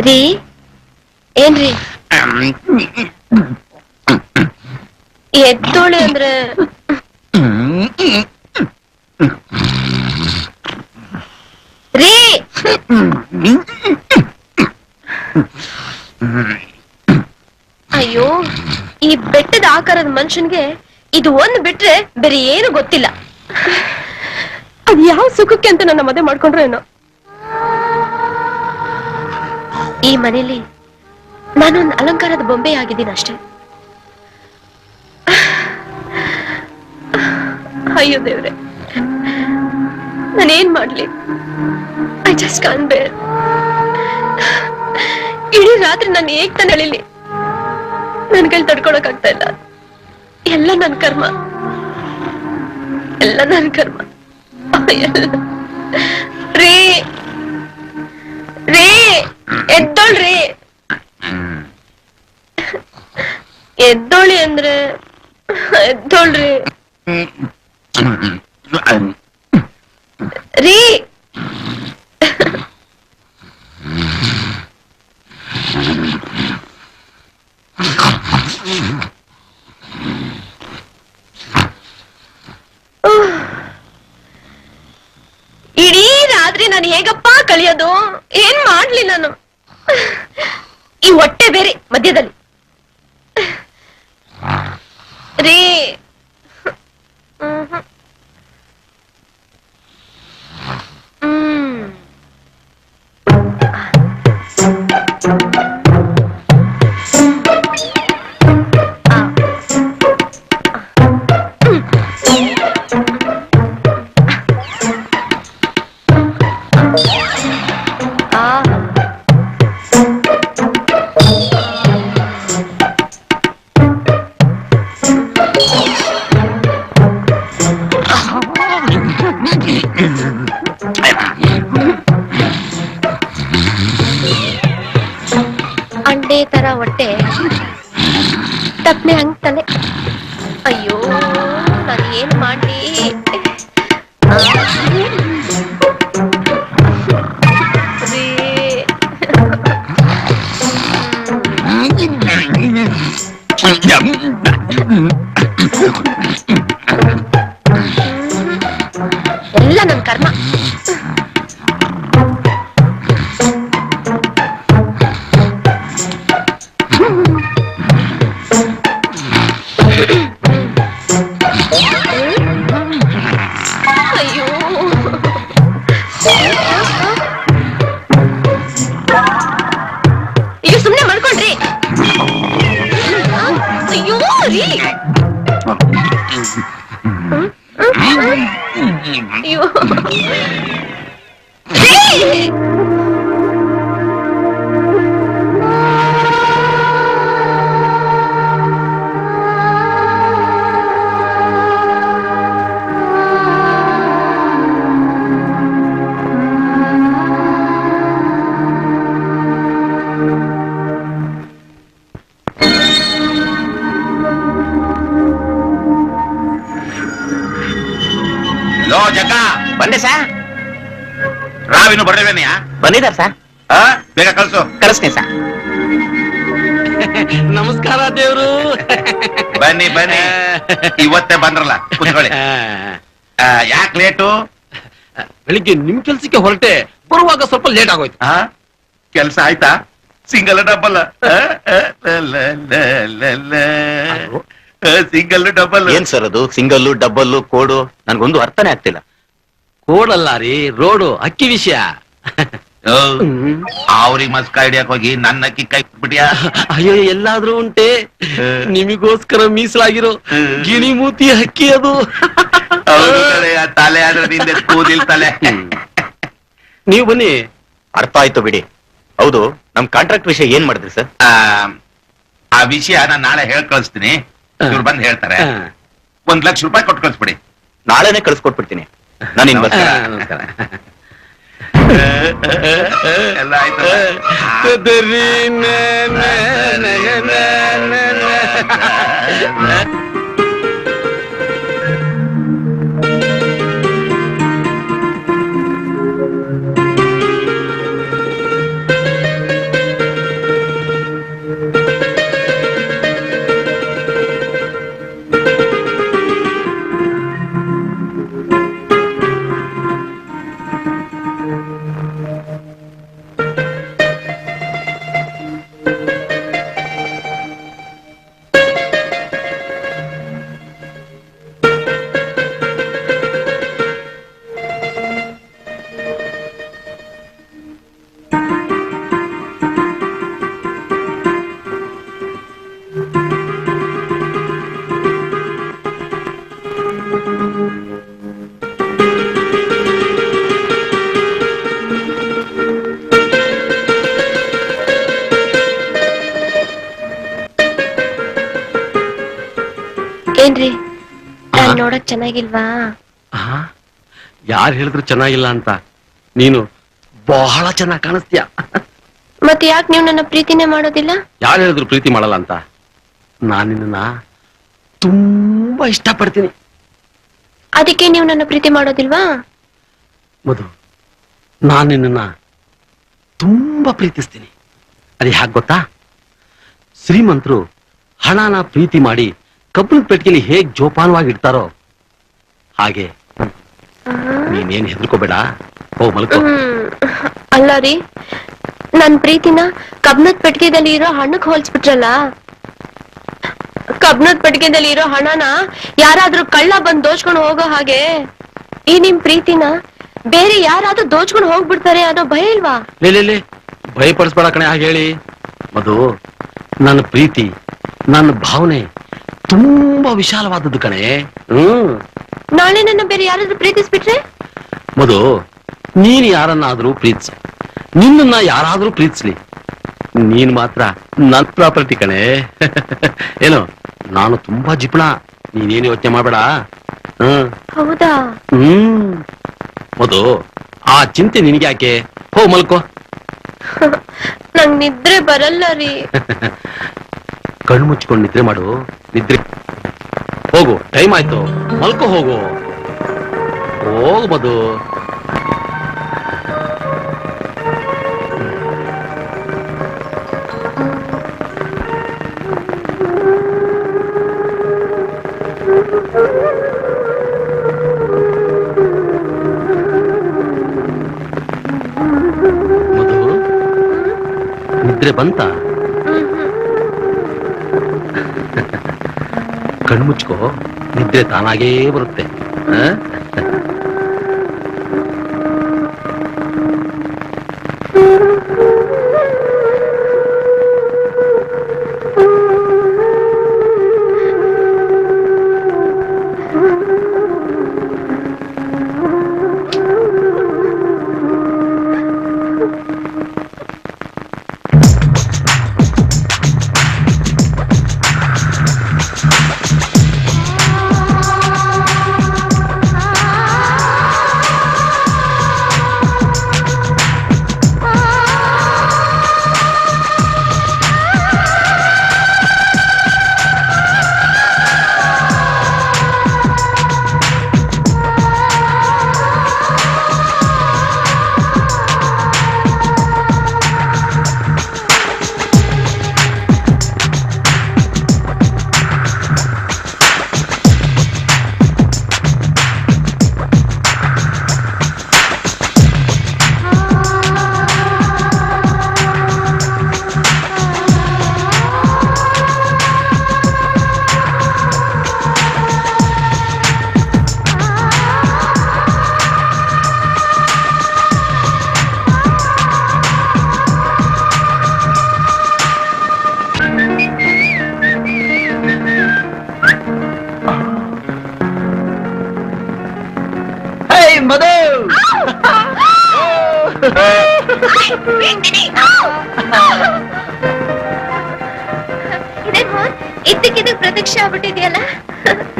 ರೀ ಏನ್ರಿ ಎದ್ದೋಳಿ ಅಂದ್ರೆ ರೀ ಅಯ್ಯೋ ಈ ಬೆಟ್ಟದ ಆಕಾರದ ಮನುಷ್ಯನ್ಗೆ ಇದು ಒಂದು ಬಿಟ್ರೆ ಬೇರೆ ಏನು ಗೊತ್ತಿಲ್ಲ. ಅದ್ ಯಾವ ಸುಖಕ್ಕೆ ಅಂತ ನನ್ನ ಮದುವೆ ಮಾಡ್ಕೊಂಡ್ರು ಏನೋ. ಈ ಮನೇಲಿ ನಾನೊಂದು ಅಲಂಕಾರದ ಬೊಂಬೆ ಆಗಿದ್ದೀನಿ ಅಷ್ಟೇ. ಅಯ್ಯೋ ದೇವ್ರೆ, ನಾನೇನ್ ಮಾಡ್ಲಿ? ಐ ಜಸ್ಟ್ ಕಾಂಟ್ ಬೇರ್. ಇಡೀ ರಾತ್ರಿ ನಾನು ಹೇಗ್ ತಾನೆ ಅಳಿಲಿ? ನನ್ ಕೈಲಿ ತಡ್ಕೊಳಕ್ ಆಗ್ತಾ ಇಲ್ಲ. ಎಲ್ಲ ನನ್ ಕರ್ಮ, ಎಲ್ಲ ನನ್ ಕರ್ಮ. ರೀ ರೀ ಎದ್ದೋಳ್ರಿ, ಎದ್ದೋಳಿ ಅಂದ್ರೆ ಎದ್ದೋಳ್ರಿ ರೀ. ಇಡೀ ರಾತ್ರಿ ನಾನು ಹೇಗಪ್ಪ ಕಳಿಯೋದು? ಏನ್ ಮಾಡ್ಲಿ ನಾನು? ಈ ಹೊಟ್ಟೆ ಬೇರೆ ಮಧ್ಯದಲ್ಲಿ ರೀ. ಅಂಡೆ ತರ ಹೊಟ್ಟೆ ತಪ್ಪನೆ ಹಂಗ್ತಾನೆ. ಅಯ್ಯೋ ನಾನು ಏನ್ ಮಾಡ್ಲಿ? ಎಲ್ಲ ನನ್ ಕರ್ಮ. ಅಯ್ಯೋ ಈಗ ಸುಮ್ನೆ ಮಾಡ್ಕೊಂಡ್ರಿ. ಅಯ್ಯೋ ರೀ, ಅಯ್ಯೋ ಜಗ್ಗ ಬಂದೆ ಸರ್. ರಾವಿನ್ನು ಬರ್ಲಿಲ್ವೇನೆಯಾ? ಬಂದಿದ್ದಾರೆ ಸರ್. ಬೇಗ ಕಳ್ಸು. ಕಳಿಸ್ತೀನಿ ಸರ್. ನಮಸ್ಕಾರ ದೇವ್ರು. ಬನ್ನಿ ಬನ್ನಿ, ಇವತ್ತೇ ಬಂದ್ರಲ್ಲ, ಕುತ್ಕೊಳ್ಳಿ. ಯಾಕೆ ಲೇಟು? ಬೆಳಿಗ್ಗೆ ನಿಮ್ ಕೆಲ್ಸಕ್ಕೆ ಹೊರಟೆ, ಬರುವಾಗ ಸ್ವಲ್ಪ ಲೇಟ್ ಆಗೋಯ್ತು. ಕೆಲ್ಸ ಆಯ್ತಾ? Single double? ಸಿಂಗಲ್ ಡಬಲ್ ಏನ್ ಸರ್ ಅದು? ಸಿಂಗಲ್ಲು ಡಬ್ಬಲ್ಲು ಕೋಡು ನನ್ಗೊಂದು ಅರ್ಥನೇ ಆಗ್ತಿಲ್ಲ. ಕೋಡಲ್ಲ ರೀ, ರೋಡು. ಅಕ್ಕಿ ವಿಷಯ. ಅವ್ರಿಗೆ ಮಸ್ಕ ಹಿಡಿಯಕ್ ಹೋಗಿ ನನ್ನ ಅಕ್ಕಿ ಕೈ ಬಿಟ್ಟಿಯಾ? ಅಯ್ಯೋ, ಎಲ್ಲಾದ್ರೂ ಉಂಟೆ. ನಿಮಗೋಸ್ಕರ ಮೀಸಲಾಗಿರೋ ಗಿಣಿ ಮೂತಿ ಅಕ್ಕಿ ಅದು. ತಲೆ ಆದ್ರೆ ನಿಂದೆ ಕೂದಿಲ್ ತಲೆ. ನೀವು ಬನ್ನಿ. ಅರ್ಥ ಆಯ್ತು ಬಿಡಿ. ಹೌದು, ನಮ್ ಕಾಂಟ್ರಾಕ್ಟ್ ವಿಷಯ ಏನ್ ಮಾಡಿದ್ರಿ ಸರ್? ಆ ವಿಷಯ ನಾನು ನಾಳೆ ಹೇಳ್ ಕಳಿಸ್ತೀನಿ. ಇವ್ರು ಬಂದು ಹೇಳ್ತಾರೆ. 1 ಲಕ್ಷ ರೂಪಾಯಿ ಕೊಟ್ಟು ಕಳಿಸ್ಬಿಡಿ. ನಾಳೆನೆ ಕಳ್ಸ್ಕೊಟ್ಬಿಡ್ತೀನಿ. ನಾನು ಇನ್ ಬರ್ತೀನಿ. ನಮಸ್ಕಾರ. ಎಲ್ಲ ಆಯ್ತು. ಏನ್ರಿ ನಾನ್ ನೋಡಕ್ ಚೆನ್ನಾಗಿಲ್ವಾ? ಯಾರು ಹೇಳಿದ್ರು ಚೆನ್ನಾಗಿಲ್ಲ ಅಂತ? ನೀನು ಬಹಳ ಚೆನ್ನಾಗಿ ಕಾಣಿಸ್ತೀಯ. ಮತ್ತೆ ಯಾಕೆ ನೀವು ನನ್ನ ಪ್ರೀತಿನೇ ಮಾಡೋದಿಲ್ಲ? ಯಾರು ಹೇಳಿದ್ರು ಪ್ರೀತಿ ಮಾಡಲ್ಲ ಅಂತ? ನಾನು ನಿನ್ನ ತುಂಬಾ ಇಷ್ಟಪಡ್ತೀನಿ. ಅದಕ್ಕೆ ನೀವು ನನ್ನ ಪ್ರೀತಿ ಮಾಡೋದಿಲ್ವಾ? ಮಧು, ನಾನು ನಿನ್ನ ತುಂಬಾ ಪ್ರೀತಿಸ್ತೀನಿ. ಅದು ಹ್ಯಾಕ್ ಗೊತ್ತಾ? ಶ್ರೀಮಂತರು ಹಣನ ಪ್ರೀತಿ ಮಾಡಿ ಕಬ್ಬಿಣದ ಪೆಟ್ಟಿಗೆಲಿ ಹೇಗ್ ಜೋಪಾನವಾಗಿ ಇಡ್ತಾರೋ ಹಾಗೆ ನೀನೇನ್ ಹೆದರ್ಕೋಬೇಡ. ಹೋಗ್ ಮಲ್ಕೋ. ಅಲ್ಲ ರೀ, ನನ್ ಪ್ರೀತಿನ ಕಬ್ಬಿಣದ ಪೆಟ್ಟಿಗೆದಲ್ಲಿ ಇರೋ ಹಣ್ಣಕ್ ಹೋಲ್ಸ್ಬಿಟ್ರಲ್ಲ. ಕಬ್ಬಿಣದ ಪೆಟ್ಟಿಗೆದಲ್ಲಿ ಇರೋ ಹಣನ ಯಾರಾದ್ರೂ ಕಳ್ಳ ಬಂದ್ ದೋಚ್ಕೊಂಡು ಹೋಗೋ ಹಾಗೆ ಈ ನಿಮ್ ಪ್ರೀತಿನ ಬೇರೆ ಯಾರಾದ್ರೂ ದೋಚ್ಕೊಂಡು ಹೋಗ್ಬಿಡ್ತಾರೆ ಅನ್ನೋ ಭಯ ಇಲ್ವಾ? ಲೇ ಭಯ ಪಡಿಸ್ಬೇಡ ಕಣೆ ಹಾಗೆ ಹೇಳಿ. ಮಧು, ನನ್ನ ಪ್ರೀತಿ, ನನ್ನ ಭಾವನೆ ತುಂಬಾ ವಿಶಾಲವಾದದ್ದು ಕಣೆ. ನಾಳೆ ನನ್ನ ಬೇರೆ ಯಾರಾದ್ರೂ ಪ್ರೀತಿಸ್ಬಿಟ್ರೆ? ಮಧು, ನೀನ್ ಯಾರನ್ನಾದ್ರೂ ಪ್ರೀತಿಸು, ನಿನ್ನ ಯಾರಾದ್ರೂ ಪ್ರೀತಿಸ್ಲಿ, ನೀನ್ ಮಾತ್ರ ನನ್ ಪ್ರಾಪರ್ಟಿ ಕಣೆ. ಏನು, ನಾನು ತುಂಬಾ ಜಿಪಣ, ನೀನೇನು ಯೋಚನೆ ಮಾಡ್ಬೇಡ. ಹೌದಾ? ಮಧು, ಆ ಚಿಂತೆ ನಿನ್ಗೆ ಯಾಕೆ? ಹೋಗ್ ಮಲ್ಕೋ. ನಂಗ್ ನಿದ್ರೆ ಬರಲ್ಲ ರೀ. ಕಣ್ಣು ಮುಚ್ಕೊಂಡು ನಿದ್ರೆ ಮಾಡು. ನಿದ್ರೆ ಹೋಗು, ಟೈಮ್ ಆಯ್ತು, ಮಲ್ಕೋ. ಹೋಗು ಮಧು. ಮಧು, ನಿದ್ರೆ ಬಂತ? ಕಣ್ಣು ಮುಚ್ಕೋ, ನಿದ್ರೆ ತಾನಾಗೇ ಬರುತ್ತೆ. ಇದ್ದಕ್ಕಿದ್ದ ಪ್ರತೀಕ್ಷೆ ಆಗ್ಬಿಟ್ಟಿದ್ಯಲ್ಲ.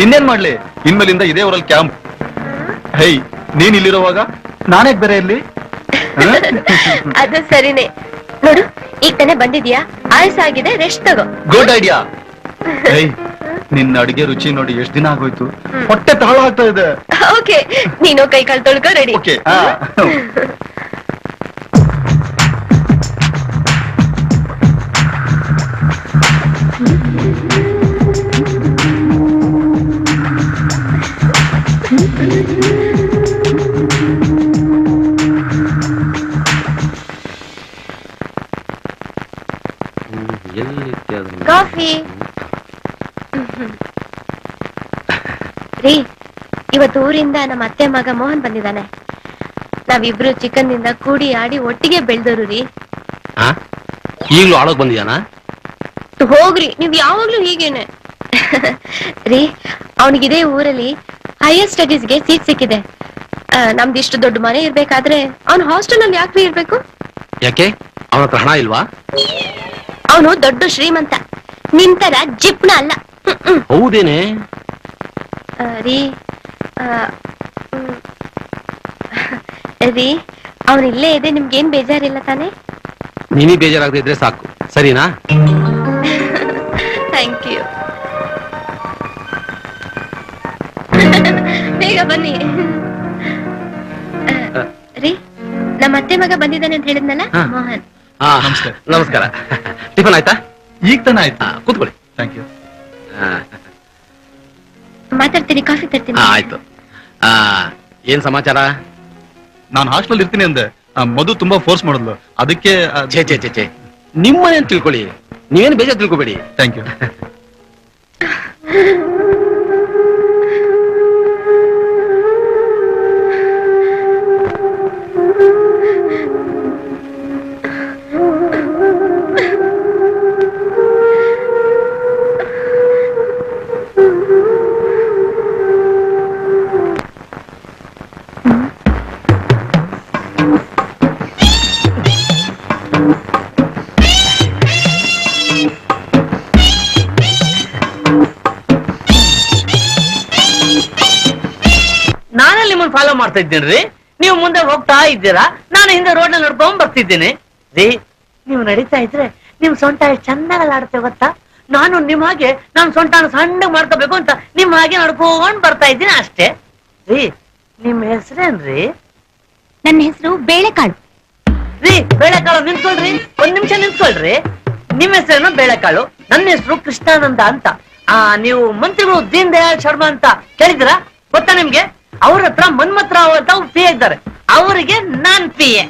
ಇನ್ನೇನ್ ಮಾಡ್ಲಿ, ಇನ್ಮೇಲಿಂದ ಇದೇ ಊರಲ್ಲಿ ಕ್ಯಾಂಪ್. ಹೇ, ನೀನ್ ಇಲ್ಲಿರುವಾಗ ನಾನೇ ಬೇರೆ ಇರ್ಲಿ? ಅದು ಸರಿನೇ. ನೋಡು, ಈಗ ತಾನೇ ಬಂದಿದ್ಯಾ, ಆಯಾಸಾಗಿದೆ, ರೆಸ್ಟ್ ತಗೋ. Good idea. ನಿನ್ನ ಅಡಿಗೆ ರುಚಿ ನೋಡಿ ಎಷ್ಟ್ ದಿನ ಆಗೋಯ್ತು, ಹೊಟ್ಟೆ ತಾಳ ಆಗ್ತಾ ಇದೆ. ಓಕೆ, ನೀನು ಕೈ ಕಾಲು ತೊಳ್ಕೊ, ರೆಡಿ. ಓಕೆ. ಕಾಫಿ ರೀ. ಇವತ್ತು ಊರಿಂದ ನಮ್ಮ ಅತ್ತೆ ಮಗ ಮೋಹನ್ ಬಂದಿದ್ದಾನೆ. ನಾವಿಬ್ರು ಚಿಕನ್ ನಿಂದ ಕೂಡಿ ಆಡಿ ಒಟ್ಟಿಗೆ ಬೆಳ್ದವ್ರು ರೀ. ಈಗಲೂ ಆಳೋಗ್ ಬಂದಿಯಾನ? ಹೋಗ್ರಿ, ನೀವ್ ಯಾವಾಗ್ಲೂ ಹೀಗೇನೆ ರೀ. ಅವನಿಗಿದೆ ಊರಲ್ಲಿ ಹೈಯರ್ ಸ್ಟಡೀಸ್ಗೆ ಸೀಟ್ ಸಿಕ್ಕಿದೆ. ನಮ್ದು ಇಷ್ಟು ದೊಡ್ಡ ಮನೆ ಇರ್ಬೇಕಾದ್ರೆ ಅವ್ನು ಹಾಸ್ಟೆಲ್ ಅಲ್ಲಿ ಯಾಕ್ರಿ ಇರ್ಬೇಕು? ಯಾಕೆ, ಅವನ ಹತ್ರ ಹಣ ಇಲ್ವಾ? ಅವನು ದೊಡ್ಡ ಶ್ರೀಮಂತ, ನಿಮ್ ತರ ಜಿಪ್ನ ಅಲ್ಲ. ಹೌದೇನೆ? ರೀ ರೀ ಅವ್ನು ಇಲ್ಲೇ ಇದೆ, ನಿಮ್ಗೇನ್ ಬೇಜಾರಿಲ್ಲ ತಾನೇ? ನೀನೇ ಬೇಜಾರಾಗದೆ ಇದ್ರೆ ಸಾಕು, ಸರಿನಾ? Thank you. ಬೇಗ ಬನ್ನಿ. ರೀ, ನಮ್ಮ ಅತ್ತೆ ಮಗ ಬಂದಿದ್ದಾನೆ ಅಂತ ಹೇಳಿದ್ನಲ್ಲ, ಮೋಹನ್. ನಮಸ್ತೆ. ನಮಸ್ಕಾರ. ಟಿಫನ್ ಆಯ್ತಾ? ಈಗ ತಾನೇ ಆಯ್ತು. ಕೂತ್ಕೊಳ್ಳಿ. Thank you. ಮಾತಾಡ್ತೀನಿ, ಕಾಫಿ ತರ್ತೀನಿ. ಆಯ್ತು. ಏನ್ ಸಮಾಚಾರ? ನಾನು ಹಾಸ್ಟೆಲ್ ಇರ್ತೀನಿ ಅಂದೆ, ಮಧು ತುಂಬಾ ಫೋರ್ಸ್ ಮಾಡಿದ್ಲು, ಅದಕ್ಕೆ ಛೇ ಛೇ ಛೇ ಛೇ, ನಿಮ್ಮನೆ ಅಂತ ತಿಳ್ಕೊಳ್ಳಿ, ನೀವೇನು ಬೇಜಾರು ತಿಳ್ಕೊಬೇಡಿ. Thank you. ನಾನಲ್ಲಿ ನಿಮ್ಮನ್ನ ಫಾಲೋ ಮಾಡ್ತಾ ಇದ್ದೇನ್ರಿ, ನೀವು ಮುಂದೆ ಹೋಗ್ತಾ ಇದ್ದೀರಾ, ನಾನು ಹಿಂದೆ ರೋಡ್ ನಲ್ಲಿ ನಡ್ಕೊಂಡ್ ಬರ್ತಿದ್ದೇನೆ ರೀ. ನೀವು ನಡೀತಾ ಇದ್ರೆ ನಿಮ್ ಸೊಂಟ ಎಷ್ಟು ಚಂದಾಗ ಆಡುತ್ತೆ ಗೊತ್ತಾ? ನಾನು ನಿಮ್ ಹಾಗೆ ನಾನು ಸೊಂಟನ ಸಣ್ಣ ಮಾಡ್ಕೋಬೇಕು ಅಂತ ನಿಮ್ ಹಾಗೆ ನಡ್ಕೊಂಡ್ ಬರ್ತಾ ಇದ್ದೀನಿ ಅಷ್ಟೇ ರೀ. ನಿಮ್ ಹೆಸರೇನ್ರಿ? ನನ್ನ ಹೆಸರು ಬೇಳೆಕಾಳು. ರೀ ಬೇಳೆಕಾಳು, ನಿಂತ್ಕೊಳ್ರಿ, ಒಂದ್ ನಿಮಿಷ ನಿಂತ್ಕೊಳ್ರಿ. ನಿಮ್ ಹೆಸರೇನು? ಬೇಳೆಕಾಳು. ನನ್ನ ಹೆಸರು ಕೃಷ್ಣಾನಂದ ಅಂತ. ನೀವು ಮಂತ್ರಿಗಳು ದೀನ್ ದಯಾಳ್ ಶರ್ಮಾ ಅಂತ ಕೇಳಿದಿರಾ? ಗೊತ್ತಾ ನಿಮ್ಗೆ? ಅವ್ರ ಹತ್ರ ಮನ್ಮಥರಾವ್ ಅಂತ ಪಿ ಎ ಇದ್ದಾರೆ, ಅವರಿಗೆ ನಾನ್ ಪಿ ಎ.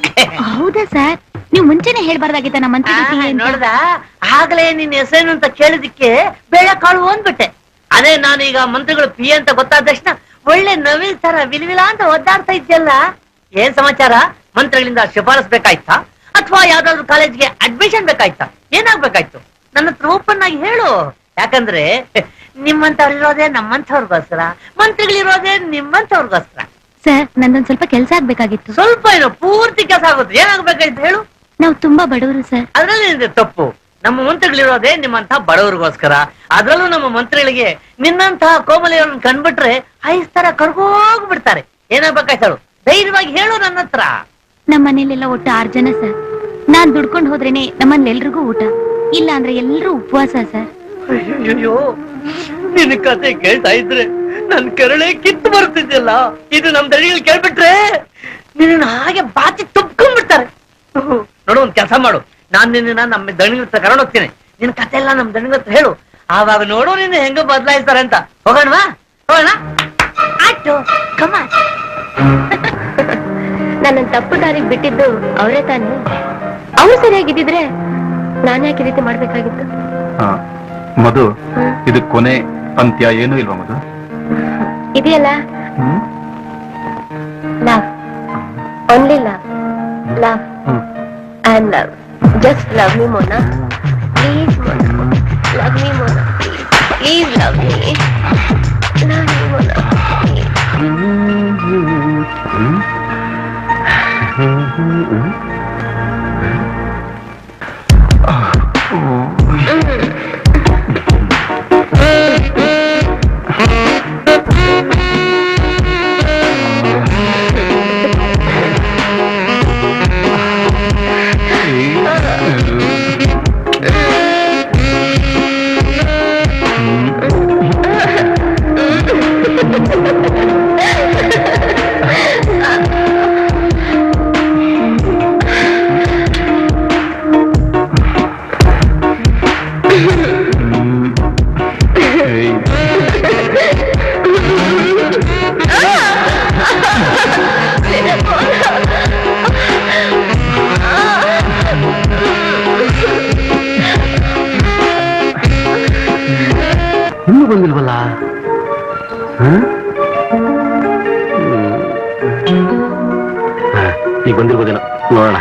ಹೌದಾ ಸರ್? ನೀವು ಮುಂಚೆನೆ ಹೇಳ್ಬಾರ್ದಾಗಿತ್ತ ನಮ್ಮ ನೋಡ್ದ, ಆಗ್ಲೇ ನಿನ್ ಹೆಸರೇನು ಅಂತ ಕೇಳಿದಿಕ್ಕೆ ಬೇಳೆಕಾಳು ಅಂದ್ಬಿಟ್ಟೆ. ಅದೇ ನಾನು ಈಗ ಮಂತ್ರಿಗಳು ಪಿ ಎ ಅಂತ ಗೊತ್ತಾದ ತಕ್ಷಣ ಒಳ್ಳೆ ನವಿಲ್ ತರ ವಿಲ್ವಿಲ ಅಂತ ಒದ್ದಾಡ್ತಾ ಇದ್ಯಲ್ಲ. ಏನ್ ಸಮಾಚಾರ? ಮಂತ್ರಿಗಳಿಂದ ಶಿಫಾರಸ್ ಬೇಕಾಯ್ತಾ ಅಥವಾ ಯಾವ್ದಾದ್ರು ಕಾಲೇಜ್ಗೆ ಅಡ್ಮಿಷನ್ ಬೇಕಾಯ್ತಾ? ಏನಾಗ್ಬೇಕಾಯ್ತು? ನನ್ನ ಹತ್ರ ಓಪನ್ ಆಗಿ ಹೇಳು. ಯಾಕಂದ್ರೆ ನಿಮ್ಮಂತವ್ರಿರೋದೇ ನಮ್ಮಂತವ್ರಿಗೋಸ್ಕರ, ಮಂತ್ರಿಗಳಿರೋದೇ ನಿಮ್ಮಂತವ್ರಿಗೋಸ್ಕರ. ಸರ್, ನಂದೊಂದ್ ಸ್ವಲ್ಪ ಕೆಲಸ ಆಗ್ಬೇಕಾಗಿತ್ತು. ಸ್ವಲ್ಪ ಏನು, ಪೂರ್ತಿ ಕೆಲಸ ಆಗುತ್ತೆ. ಏನಾಗ್ಬೇಕಾಯ್ತು ಹೇಳು? ನಾವು ತುಂಬಾ ಬಡವರು ಸರ್. ಅದ್ರಲ್ಲಿ ನಿಂದೆ ತಪ್ಪು. ನಮ್ಮ ಮಂತ್ರಿಗಳಿರೋದೇ ನಿಮ್ಮಂತ ಬಡವರಿಗೋಸ್ಕರ. ಅದ್ರಲ್ಲೂ ನಮ್ಮ ಮಂತ್ರಿಗಳಿಗೆ ನಿನ್ನಂತಹ ಕೋಮಲಿಯವ್ರನ್ನ ಕಂಡ್ಬಿಟ್ರೆ ಐಸ್ ತರ ಕರ್ಗೋಗ್ಬಿಡ್ತಾರೆ. ಏನಾಗ್ಬೇಕಾಯ್ತು ಹೇಳು? ಧೈರ್ಯವಾಗಿ ಹೇಳು ನನ್ನ ಹತ್ರ. ನಮ್ಮ ಮನೇಲೆಲ್ಲ ಒಟ್ಟು 6 ಜನ ಸರ್. ನಾನ್ ದುಡ್ಕೊಂಡು ಹೋದ್ರೇನೆ ನಮ್ಮಲ್ಲಿ ಎಲ್ರಿಗೂ ಊಟ, ಇಲ್ಲ ಅಂದ್ರೆ ಎಲ್ರೂ ಉಪವಾಸ ಸರ್. ಅಯ್ಯೋ, ನಿನ್ನ ಕತೆ ಕೇಳ್ತಾ ಇದ್ರೆ ನನ್ ಕರಳೆ ಕಿತ್ತು ಬರ್ತಿದ್ಯಲ್ಲ. ಇದು ನಮ್ ದಣಿಗಳು ಕೇಳ್ಬಿಟ್ರೆ ನಿನ್ನ ಹಾಗೆ ಬಾಚಿ ತುಪ್ಕೊಂಡ್ಬಿಡ್ತಾರೆ. ನೋಡು, ಒಂದ್ ಕೆಲಸ ಮಾಡು, ನಾನ್ ನಿನ್ನ ನಮ್ಮ ದಣಿಗಳ ಹತ್ರ ಕರ್ಕೊಂಡು ಹೋಗ್ತೀನಿ. ನಿನ್ ಕತೆ ಎಲ್ಲ ನಮ್ ದಣಿಗಳ ಹತ್ರ ಹೇಳು. ಆವಾಗ ನೋಡು ನಿನ್ನ ಹೆಂಗ ಬದಲಾಯಿಸ್ತಾರೆ ಅಂತ. ಹೋಗೋಣವಾ? ಹೋಗೋಣ. ಆಯ್ತು, ಕಮಾನ್. ನನ್ನ ತಪ್ಪು ದಾರಿಗೆ ಬಿಟ್ಟಿದ್ದು ಅವರೇ ತಾನೆ. ಅವ್ರು ಸರಿಯಾಗಿದ್ದಿದ್ರೆ ನಾನು ಯಾಕೆ ಈ ರೀತಿ ಮಾಡ್ಬೇಕಾಗಿತ್ತು? ಮಧು, ಇದು ಕೊನೆ ಅಂತ್ಯ ಏನೂ ಇಲ್ವಾ ಮಧು? ಇದೆಯಲ್ಲ, love, only love, love and love. Just love me, Mona. Please, Mona. Love me, Mona. Please. Please love me. Love me, Mona. Please. ಇನ್ನೂ ಬಂದಿಲ್ವಲ್ಲ? ಈಗ ಬಂದಿರ್ಬೋದೇನೋ, ನೋಡೋಣ.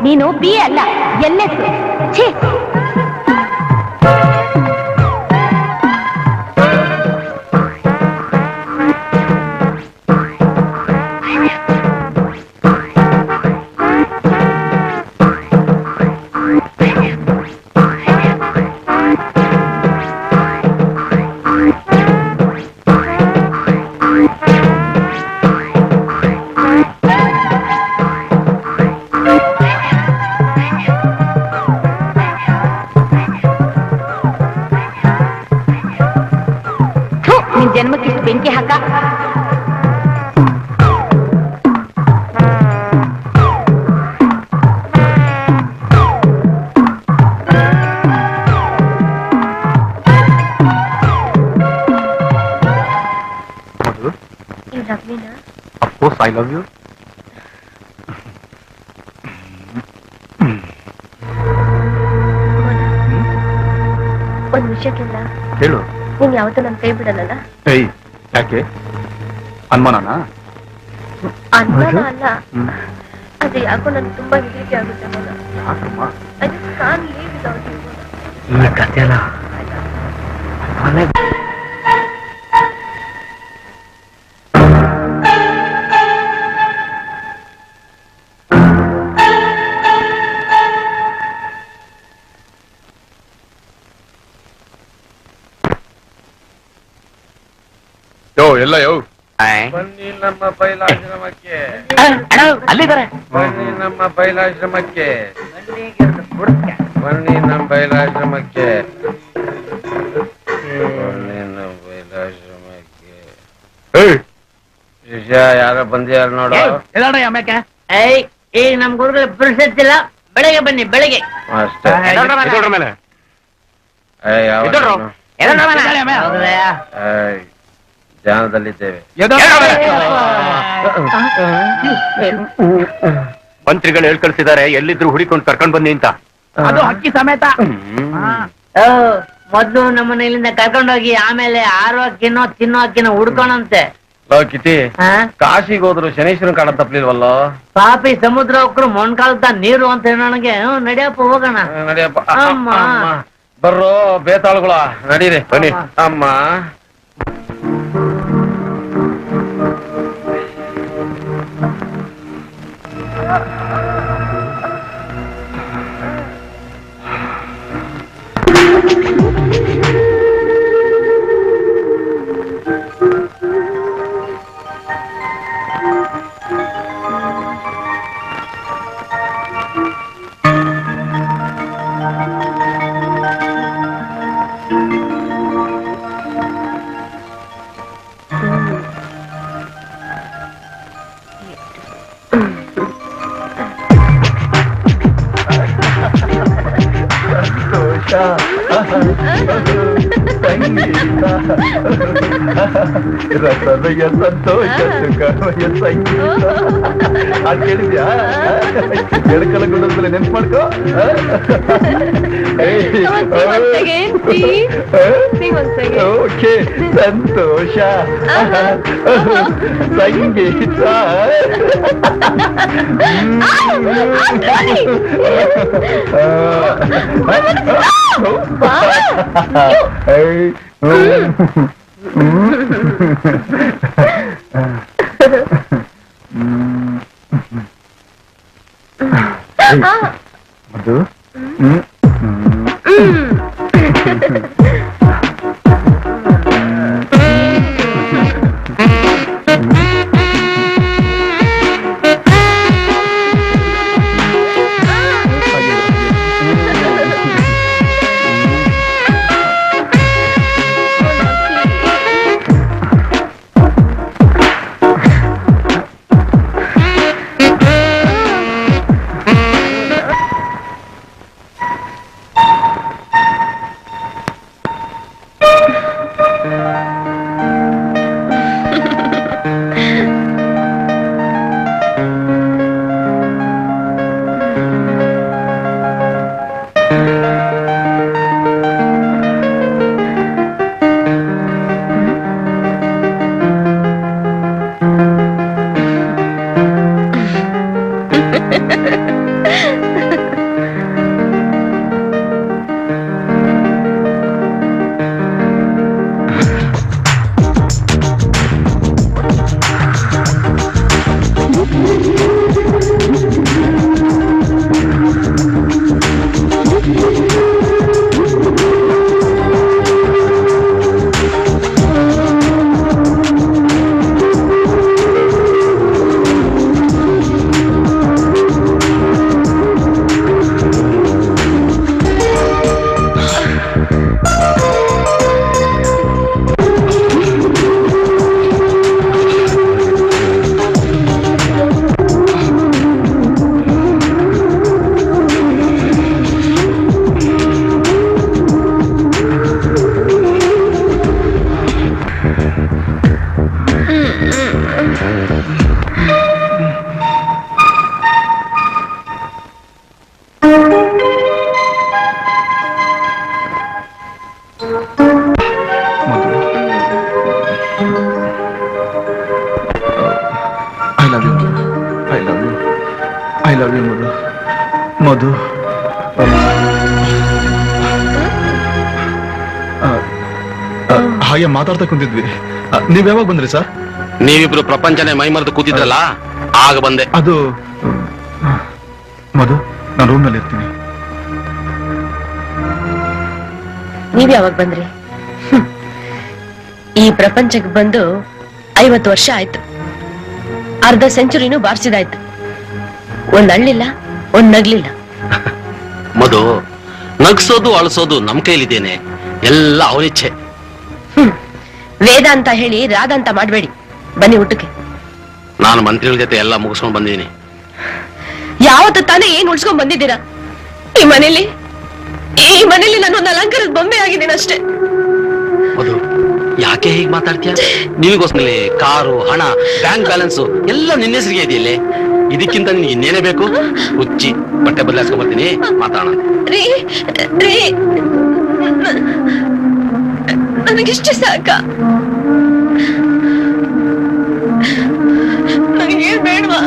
ನೀನು ಬಿ ಅಲ್ಲ LS. ಛೀ ಜನ್ಮಕ್ಕೆ ಬೆಂಕಿ ಹಾಕ. Of course I love you. ಒಂದ್ ವಿಷಯಕ್ಕೆಲ್ಲ ಹೇಳು. ನೀನ್ ಯಾವತ್ತೂ ನನ್ ಕೈ ಬಿಡಲ್ಲ. ಏಯ್ ಯಾಕೆ ಅನುಮಾನನಾ? ಅನುಮಾನ ಅಲ್ಲ, ಆದ್ರೆ ಯಾಕೋ ನನ್ಗೆ ತುಂಬಾ ಹಿಡಿಕೆ ಆಗುತ್ತೆ ಮಗ. I just can't live without you. ಈ ಕಥೆ ಅಲ್ಲ ಎಲ್ಲ ಯೋ ಬನ್ನಿ ನಮ್ಮ ಬಯಲಾಶ್ರಮಕ್ಕೆ, ಅಲ್ಲಿದ್ದಾರೆ. ಬನ್ನಿ ನಮ್ಮ ಬಯಲಾಶ್ರಮಕ್ಕೆ, ಬನ್ನಿ ನಮ್ಮ ಬಯಲಾಶ್ರಮಕ್ಕೆ, ಬನ್ನಿ ನಮ್ಮ ಬಯಲಾಶ್ರಮಕ್ಕೆ. ಶಿಷ್ಯ ಯಾರೋ ಬಂದಿಯಾರ ನೋಡು. ಏಯ್ ಈಗ ನಮ್ ಗುರುಗಳು ಬಿಡಿಸತ್ತಿಲ್ಲ, ಬೆಳಗ್ಗೆ ಬನ್ನಿ ಬೆಳಗ್ಗೆ ಅಷ್ಟೇ. ಧ್ಯಾನದಲ್ಲಿದ್ದೇವೆ. ಮಂತ್ರಿಗಳು ಹೇಳ್ಕಳಿಸಿದ್ದಾರೆ, ಎಲ್ಲಿದ್ರು ಹುಡಿಕೊಂಡು ಕರ್ಕೊಂಡ್ ಬನ್ನಿ ಅಂತ. ಅದು ಹಕ್ಕಿ ಸಮೇತ. ಮೊದ್ಲು ನಮ್ಮನ್ನ ಇಲ್ಲಿಂದ ಕರ್ಕೊಂಡೋಗಿ ಆಮೇಲೆ ಆರೋ ಅಕ್ಕಿನೋ ತಿನ್ನೋ ಅಕ್ಕಿನೋ ಹುಡ್ಕೋಣಂತೆ. ಕಿತಿ ಕಾಶಿಗೆ ಹೋದ್ರು ಶನೀಶ್ವರನ್ ಕಾಣ ತಪ್ಪಲಿಲ್ವಲ್ಲೋ. ಪಾಪಿ ಸಮುದ್ರ ಹೋಗ್ರು ಮೊಣ್ಕಾಲದ ನೀರು ಅಂತ ಹೇಳೋಣಗೆ ನಡಿಯಪ್ಪ ಹೋಗೋಣ. ನಡಿಯಪ್ಪ. ಅಮ್ಮ. ಬರ್ರೋ ಬೇತಾಳುಗಳ ನಡೀರಿ ಬನ್ನಿ ಅಮ್ಮ. ರಸದಯ ಸಂತೋಷ ಸುಖಮಯ ಸಂಗೀತ. ಅದು ಕೇಳಿದ್ಯಾ? ಎಡಕಲ ಗುಣದಲ್ಲಿ ನೆನ್ಪು ಮಾಡ್ಕೋ. ಓಕೆ ಸಂತೋಷ ಸಂಗೀತ. ಅದು ಐ ಲವ್ ಯು ಮಧು. ಮಧು ಹಾಗೆ ಮಾತಾಡ್ತಾ ಕುಂತಿದ್ವಿ. ನೀವ್ ಯಾವಾಗ ಬಂದ್ರಿ ಸರ್? ನೀವಿಬ್ರು ಪ್ರಪಂಚನೇ ಮೈಮರೆದು ಕೂತಿದ್ರಲ್ಲ, ಆಗ ಬಂದೆ. ಅದು ಮಧು, ನಾನು ರೂಮ್ ನಲ್ಲಿ ಇರ್ತೀನಿ. ನೀವ್ ಯಾವಾಗ ಬಂದ್ರಿ? ಈ ಪ್ರಪಂಚಕ್ಕೆ ಬಂದು 50 ವರ್ಷ ಆಯ್ತು. ಅರ್ಧ ಸೆಂಚುರಿನೂ ಬಾರಿಸಿದಾಯ್ತು. ಒಂದ್ ಅಳ್ಳಿಲ್ಲ, ಒಂದ್ ನಗ್ಲಿಲ್ಲ. ಮಧು, ನಗ್ಸೋದು ಅಳಿಸೋದು ನಮ್ ಕೈಲಿದ್ದೇನೆ, ಎಲ್ಲ ಅವನಿಚ್ಛೆ. ವೇದ ಅಂತ ಹೇಳಿ ರಾಧ ಅಂತ ಮಾಡ್ಬೇಡಿ. ಬನ್ನಿ ಊಟಕ್ಕೆ. ನಾನು ಮಂತ್ರಿಗಳ ಜೊತೆ ಎಲ್ಲ ಮುಗಿಸ್ಕೊಂಡು ಬಂದಿದ್ದೀನಿ. ಯಾವತ್ತು ತಾನೇ ಏನ್ ಉಳ್ಸ್ಕೊಂಡ್ ಬಂದಿದ್ದೀರಾ? ಈ ಮನೇಲಿ ನಾನೊಂದು ಅಲಂಕಾರದ ಬೊಂಬೆ ಆಗಿದ್ದೀನಿ ಅಷ್ಟೇ. ಮಧು, ಯಾಕೆ ಹೀಗೆ ಮಾತಾಡ್ತೀಯ? ನಿನಗೋಸ್ಕರ ಕಾರು, ಹಣ, ಬ್ಯಾಂಕ್ ಬ್ಯಾಲೆನ್ಸ್ ಎಲ್ಲ ನಿನ್ನ ಹೆಸರಿಗೆ ಇದೆಯಲ್ಲೇ. ಇದಕ್ಕಿಂತ ನಿನಗೆ ಇನ್ನೇನೇ ಬೇಕು? ಹುಚ್ಚಿ, ಬಟ್ಟೆ ಬದಲಾಯಿಸ್ಕೊಂಡ್ ಬರ್ತೀನಿ, ಮಾತಾಡೋಣ. ರೀ ನನಗಿಷ್ಟೇ ಸಾಕ. ನನಗೇನ್ ಬೇಡವಾ?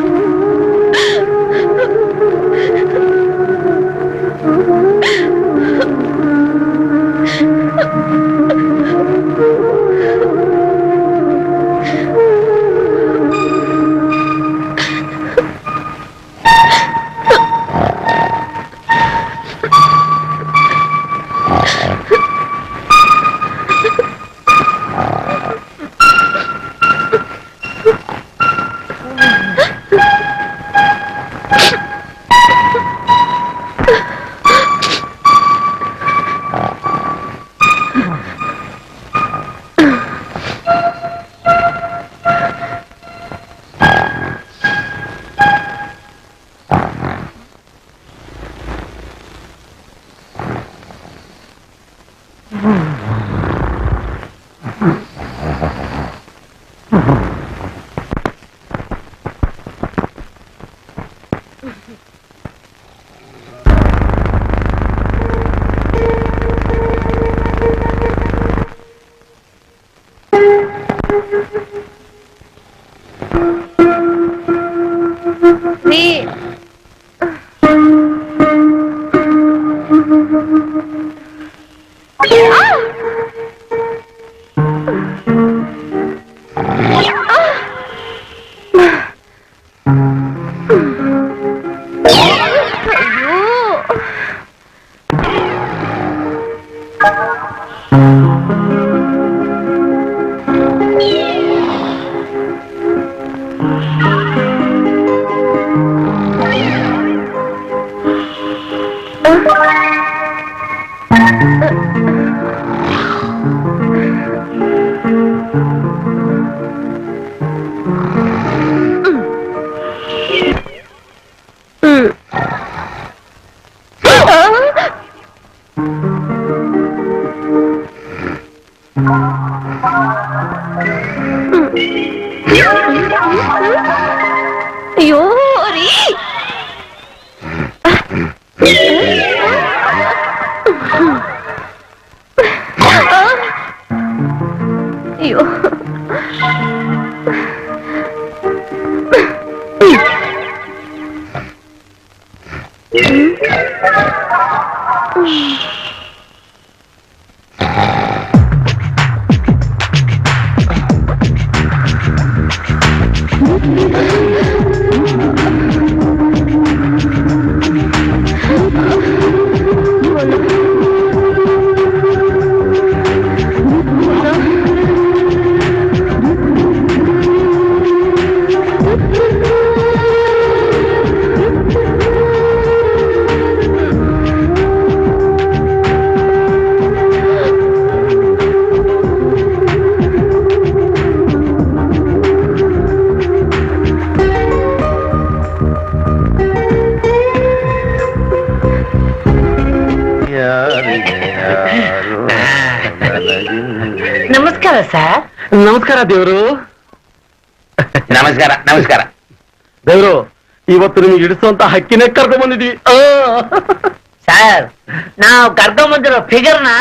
ಅಯ್ಯೋ ರೀ, ಅಯ್ಯೋ ನಮಸ್ಕಾರ ಸರ್. ನಮಸ್ಕಾರ ದೇವ್ರು. ನಮಸ್ಕಾರ ನಮಸ್ಕಾರ. ದೇವ್ರು, ಇವತ್ತು ನಿಮ್ಗೆ ಇಡಿಸುವಂತ ಹಕ್ಕಿನೇ ಕರ್ಕೊಂಡ್ ಬಂದಿದ್ವಿ. ಸರ್, ನಾವು ಕರ್ಕೊಂಬಂದಿರೋ ಫಿಗರ್ ನ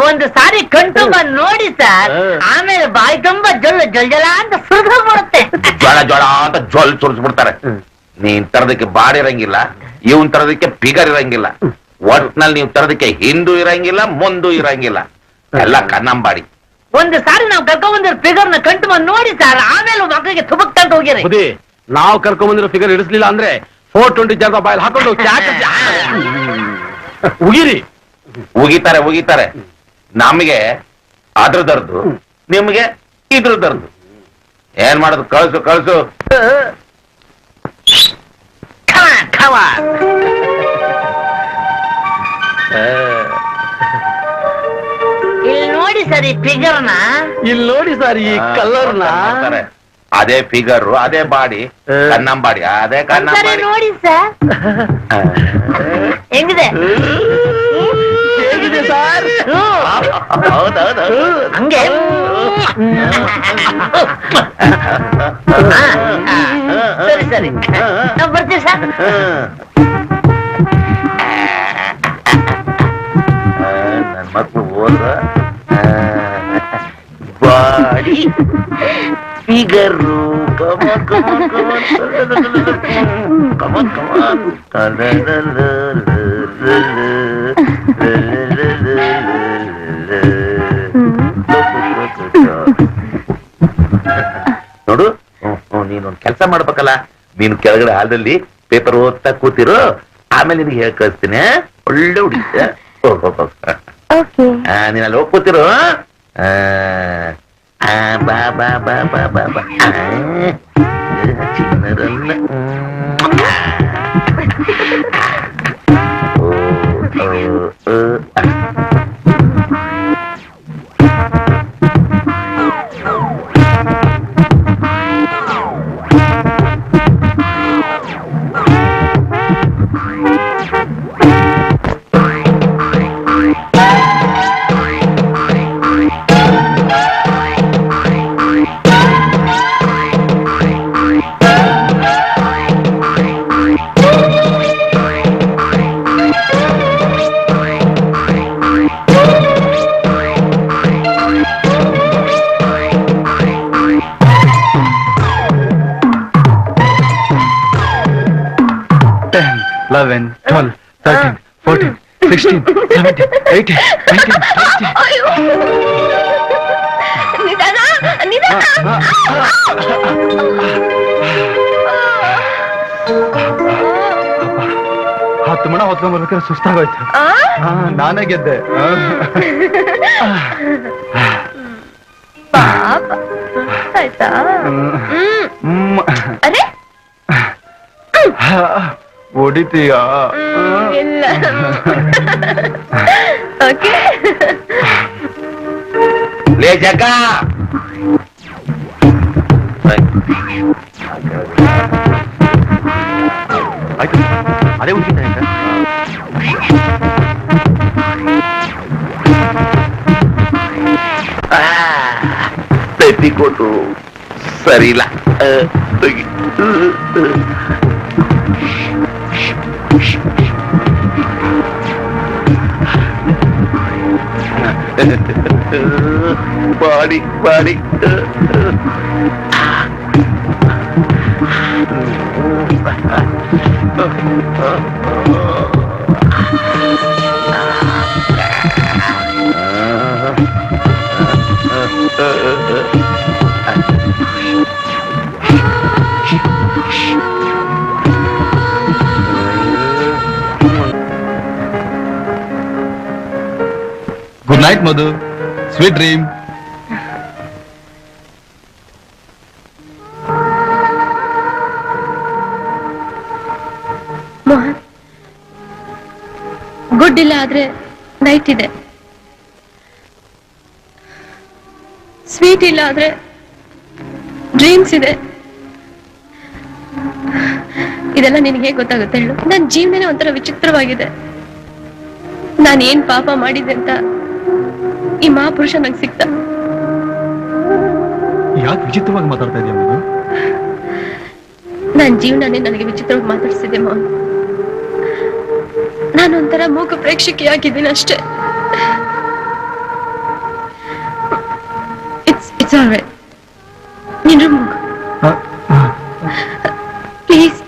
ಒಂದು ಸಾರಿ ಕಣ್ತುಂಬ ನೋಡಿ ಸರ್, ಆಮೇಲೆ ಬಾಯಿ ತುಂಬಾ ಜೊಲ್ಲ ಜೊಲ್ ಜಲ ಅಂತ ಸುರಿದು ಬರುತ್ತೆ. ಜ್ವಳ ಜ್ವಳ ಅಂತ ಜೊಲ್ ಸುರಿಸ್ಬಿಡ್ತಾರೆ. ನೀನ್ ತರದಕ್ಕೆ ಬಾಡಿ ಇರಂಗಿಲ್ಲ, ಇವನ್ ತರದಕ್ಕೆ ಫಿಗರ್ ಇರಂಗಿಲ್ಲ, ಒಟ್ನಲ್ಲಿ ನೀವು ತರದಕ್ಕೆ ಹಿಂದೂ ಇರಂಗಿಲ್ಲ, ಮುಂದೂ ಇರಂಗಿಲ್ಲ, ಎಲ್ಲ ಕನ್ನಂಬಾಡಿ. ಒಂದು ಸಾರಿ ನಾವು ಕರ್ಕೊಂಡ್ ಬಂದಿರೋ ಫಿಗರ್ ನ ಕಂಟು ಬಂದು ನೋಡಿ ಸರ್, ಆಮೇಲೆ ಮಕ್ಕಳಿಗೆ ತುಬಕ್ ತಂದು ಹೋಗಿರಿ. ಬುದ್ಧಿ, ನಾವು ಕರ್ಕೊಂಡ್ ಬಂದಿರೋ ಫಿಗರ್ ಇಡಿಸ್ಲಿಲ್ಲ ಅಂದ್ರೆ 420 ಜನ ಬಾಯಲ್ಲಿ ಹಾಕೊಂಡು ಉಗಿರಿ. ಉಗಿತಾರೆ. ನಮಗೆ ಅದ್ರದರ್ದು, ನಿಮ್ಗೆ ಇದ್ರದರ್ದು. ಏನ್ ಮಾಡೋದು? ಕಳ್ಸು. ಇಲ್ಲಿ ನೋಡಿ ಸರ್ ಈ ಫಿಗರ್ನ. ಇಲ್ಲಿ ನೋಡಿ ಸರ್ ಈ ಕಲರ್ನ. ಅದೇ ಫಿಗರ್, ಅದೇ ಬಾಡಿ, ಕನ್ನಂಬಾಡಿ, ಅದೇ ಕನ್ನಂಬಾಡಿ. ನೋಡಿ ಸರ್ ಹೆಂಗಿದೆ? ಹೇಗಿದೆ ಸರ್? ಹೌದೌದು. ಹಂಗೆ ಸರಿ ನಾವು ಬರ್ತೀವಿ ಸರ್. ನನ್ ಮಕ್ಳು ಹೋದ್ರ ಬಾಡಿ ಫಿಗರು ನೋಡು. ನೀನೊಂದ್ ಕೆಲಸ ಮಾಡ್ಬೇಕಲ್ಲ, ನೀನು ಕೆಳಗಡೆ ಹಾಲದಲ್ಲಿ ಪೇಪರ್ ಓದ್ತಾ ಕೂತಿರು, ಆಮೇಲೆ ನಿನಗೆ ಹೇಳಿ ಕಳಿಸ್ತೀನಿ. ಒಳ್ಳೆ ಹುಡುಗಿ. ನೀನ್ ಅಲ್ಲಿ ಹೋಗಿ ಕೂತಿರು. ಬಾ ಬಾ ಬಾ ಬಾ ಬಾ ಬಾ ಚಿನ್ನರನ್ನ. Eleven, 12, 13, 14, 16, 17, 18, 19, 10 ಮಣ ಹೊತ್ಕೊಂಡ್ ಬರ್ಬೇಕಾದ್ರೆ ಸುಸ್ತಾಗೋಯ್ತು. ನಾನೇ ಗೆದ್ದೆ. ಹೊಡಿತೀಯಾ? ಇಲ್ಲ. ಓಕೆ. ಲೇ ಜಗ್ಗ, ಆಯ್ತು, ಅದೇ ಹುಡುಗಿದ್ದ ತೆತ್ತಿಕೊಟ್ಟು ಸರಿ ಇಲ್ಲ. ಬಾಡಿ ಬಾಡಿ ಗುಡ್ ನೈಟ್ ಮಧು, ಸ್ವೀಟ್ ಡ್ರೀಮ್. ಮೋಹನ್, ಗುಡ್ ಇಲ್ಲ ಆದ್ರೆ ನೈಟ್ ಇದೆ, ಸ್ವೀಟ್ ಇಲ್ಲ ಆದ್ರೆ ಡ್ರೀಮ್ಸ್ ಇದೆ. ಇದೆಲ್ಲ ನಿನಗೆ ಹೇಗೆ ಗೊತ್ತಾಗುತ್ತೆ ಹೇಳು? ನನ್ನ ಜೀವನನೇ ಒಂಥರ ವಿಚಿತ್ರವಾಗಿದೆ. ನಾನು ಏನ್ ಪಾಪ ಮಾಡಿದೆ ಅಂತ ಈ ಮಹಾಪುರುಷ ನಂಗೆ ಸಿಕ್ತ. ಯಾಕೆ ವಿಚಿತ್ರವಾಗಿ ಮಾತಾಡ್ತಾ ಇದೆಯಾ ಮಧು? ನನ್ನ ಜೀವನನೇ ನನಗೆ ವಿಚಿತ್ರವಾಗಿ ಮಾತಾಡ್ಸಿದೆ ಮೋಹನ್. ನಾನೊಂಥರ ಮೂಕ ಪ್ರೇಕ್ಷಕಿಯಾಗಿದ್ದೀನಿ ಅಷ್ಟೇ. It's all right. ನೀನ್ ರೂಮ್ ಹೋಗು ಪ್ಲೀಸ್.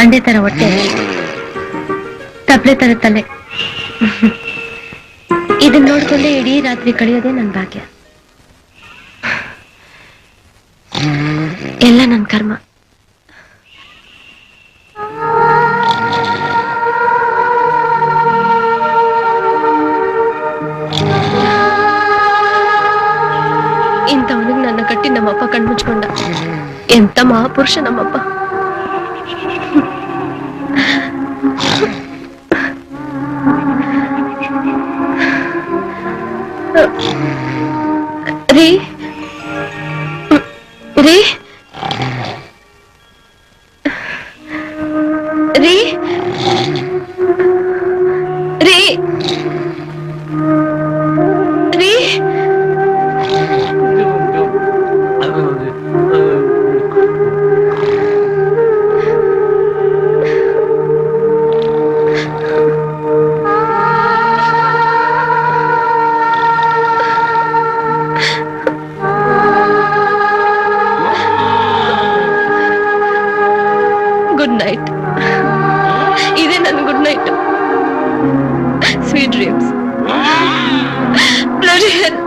ಅಂಡೆ ತರ ಹೊಟ್ಟೆ, ತಪ್ಪಲೆ ತರ ತಲೆ. ಇದನ್ನ ನೋಡ್ಕೊಂಡೆ ಇಡೀ ರಾತ್ರಿ ಕಳೆಯೋದೇ ನನ್ ಭಾಗ್ಯ. ಎಲ್ಲ ನನ್ ಕರ್ಮ. ಇಂಥವನಿಗೆ ನನ್ನ ಕಟ್ಟಿ ನಮ್ಮಪ್ಪ ಕಣ್ಮುಚ್ಕೊಂಡ. ಎಂತ ಮಹಾಪುರುಷ ನಮ್ಮಪ್ಪ. ರೀ ರೀ ರೀ ರೀ ರೀ ಗುಡ್ ನೈಟ್. ಇದೇ ನನ್ನ good night. Sweet dreams. Bloody hell.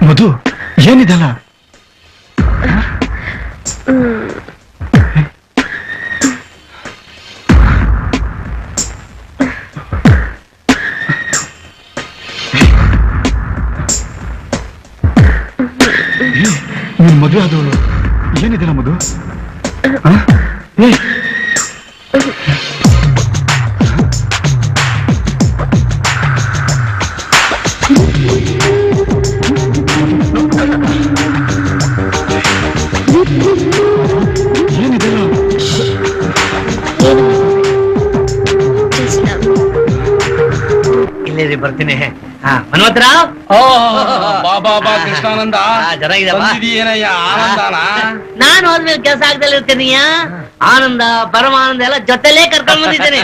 Madhu, ಏನಿದೆಲ್ಲ? ನೀನ್ ಮದುವೆ ಆದವಳು ಏನಿದೆಲ್ಲ ಮಧು? ಇಲ್ಲೇ ಬರ್ತೀನಿ. ಮನ್ವತ್ರಾವ್, ಬಾಬಾ ಕೃಷ್ಣಾನಂದ, ಚೆನ್ನಾಗಿದೆಯಾ? ಏನಯ್ಯ ಆನಂದನಾ? ನಾನು ಹೋದ್ಮೇಲೆ ಕೆಲಸ ಆಗ್ದಲ್ಲ ಇರ್ತೀನಿಯ. ಆನಂದ ಪರಮಾನಂದ ಎಲ್ಲ ಜೊತೆಲೇ ಕರ್ಕೊಂಡ್ ಬಂದಿದ್ದೇನೆ.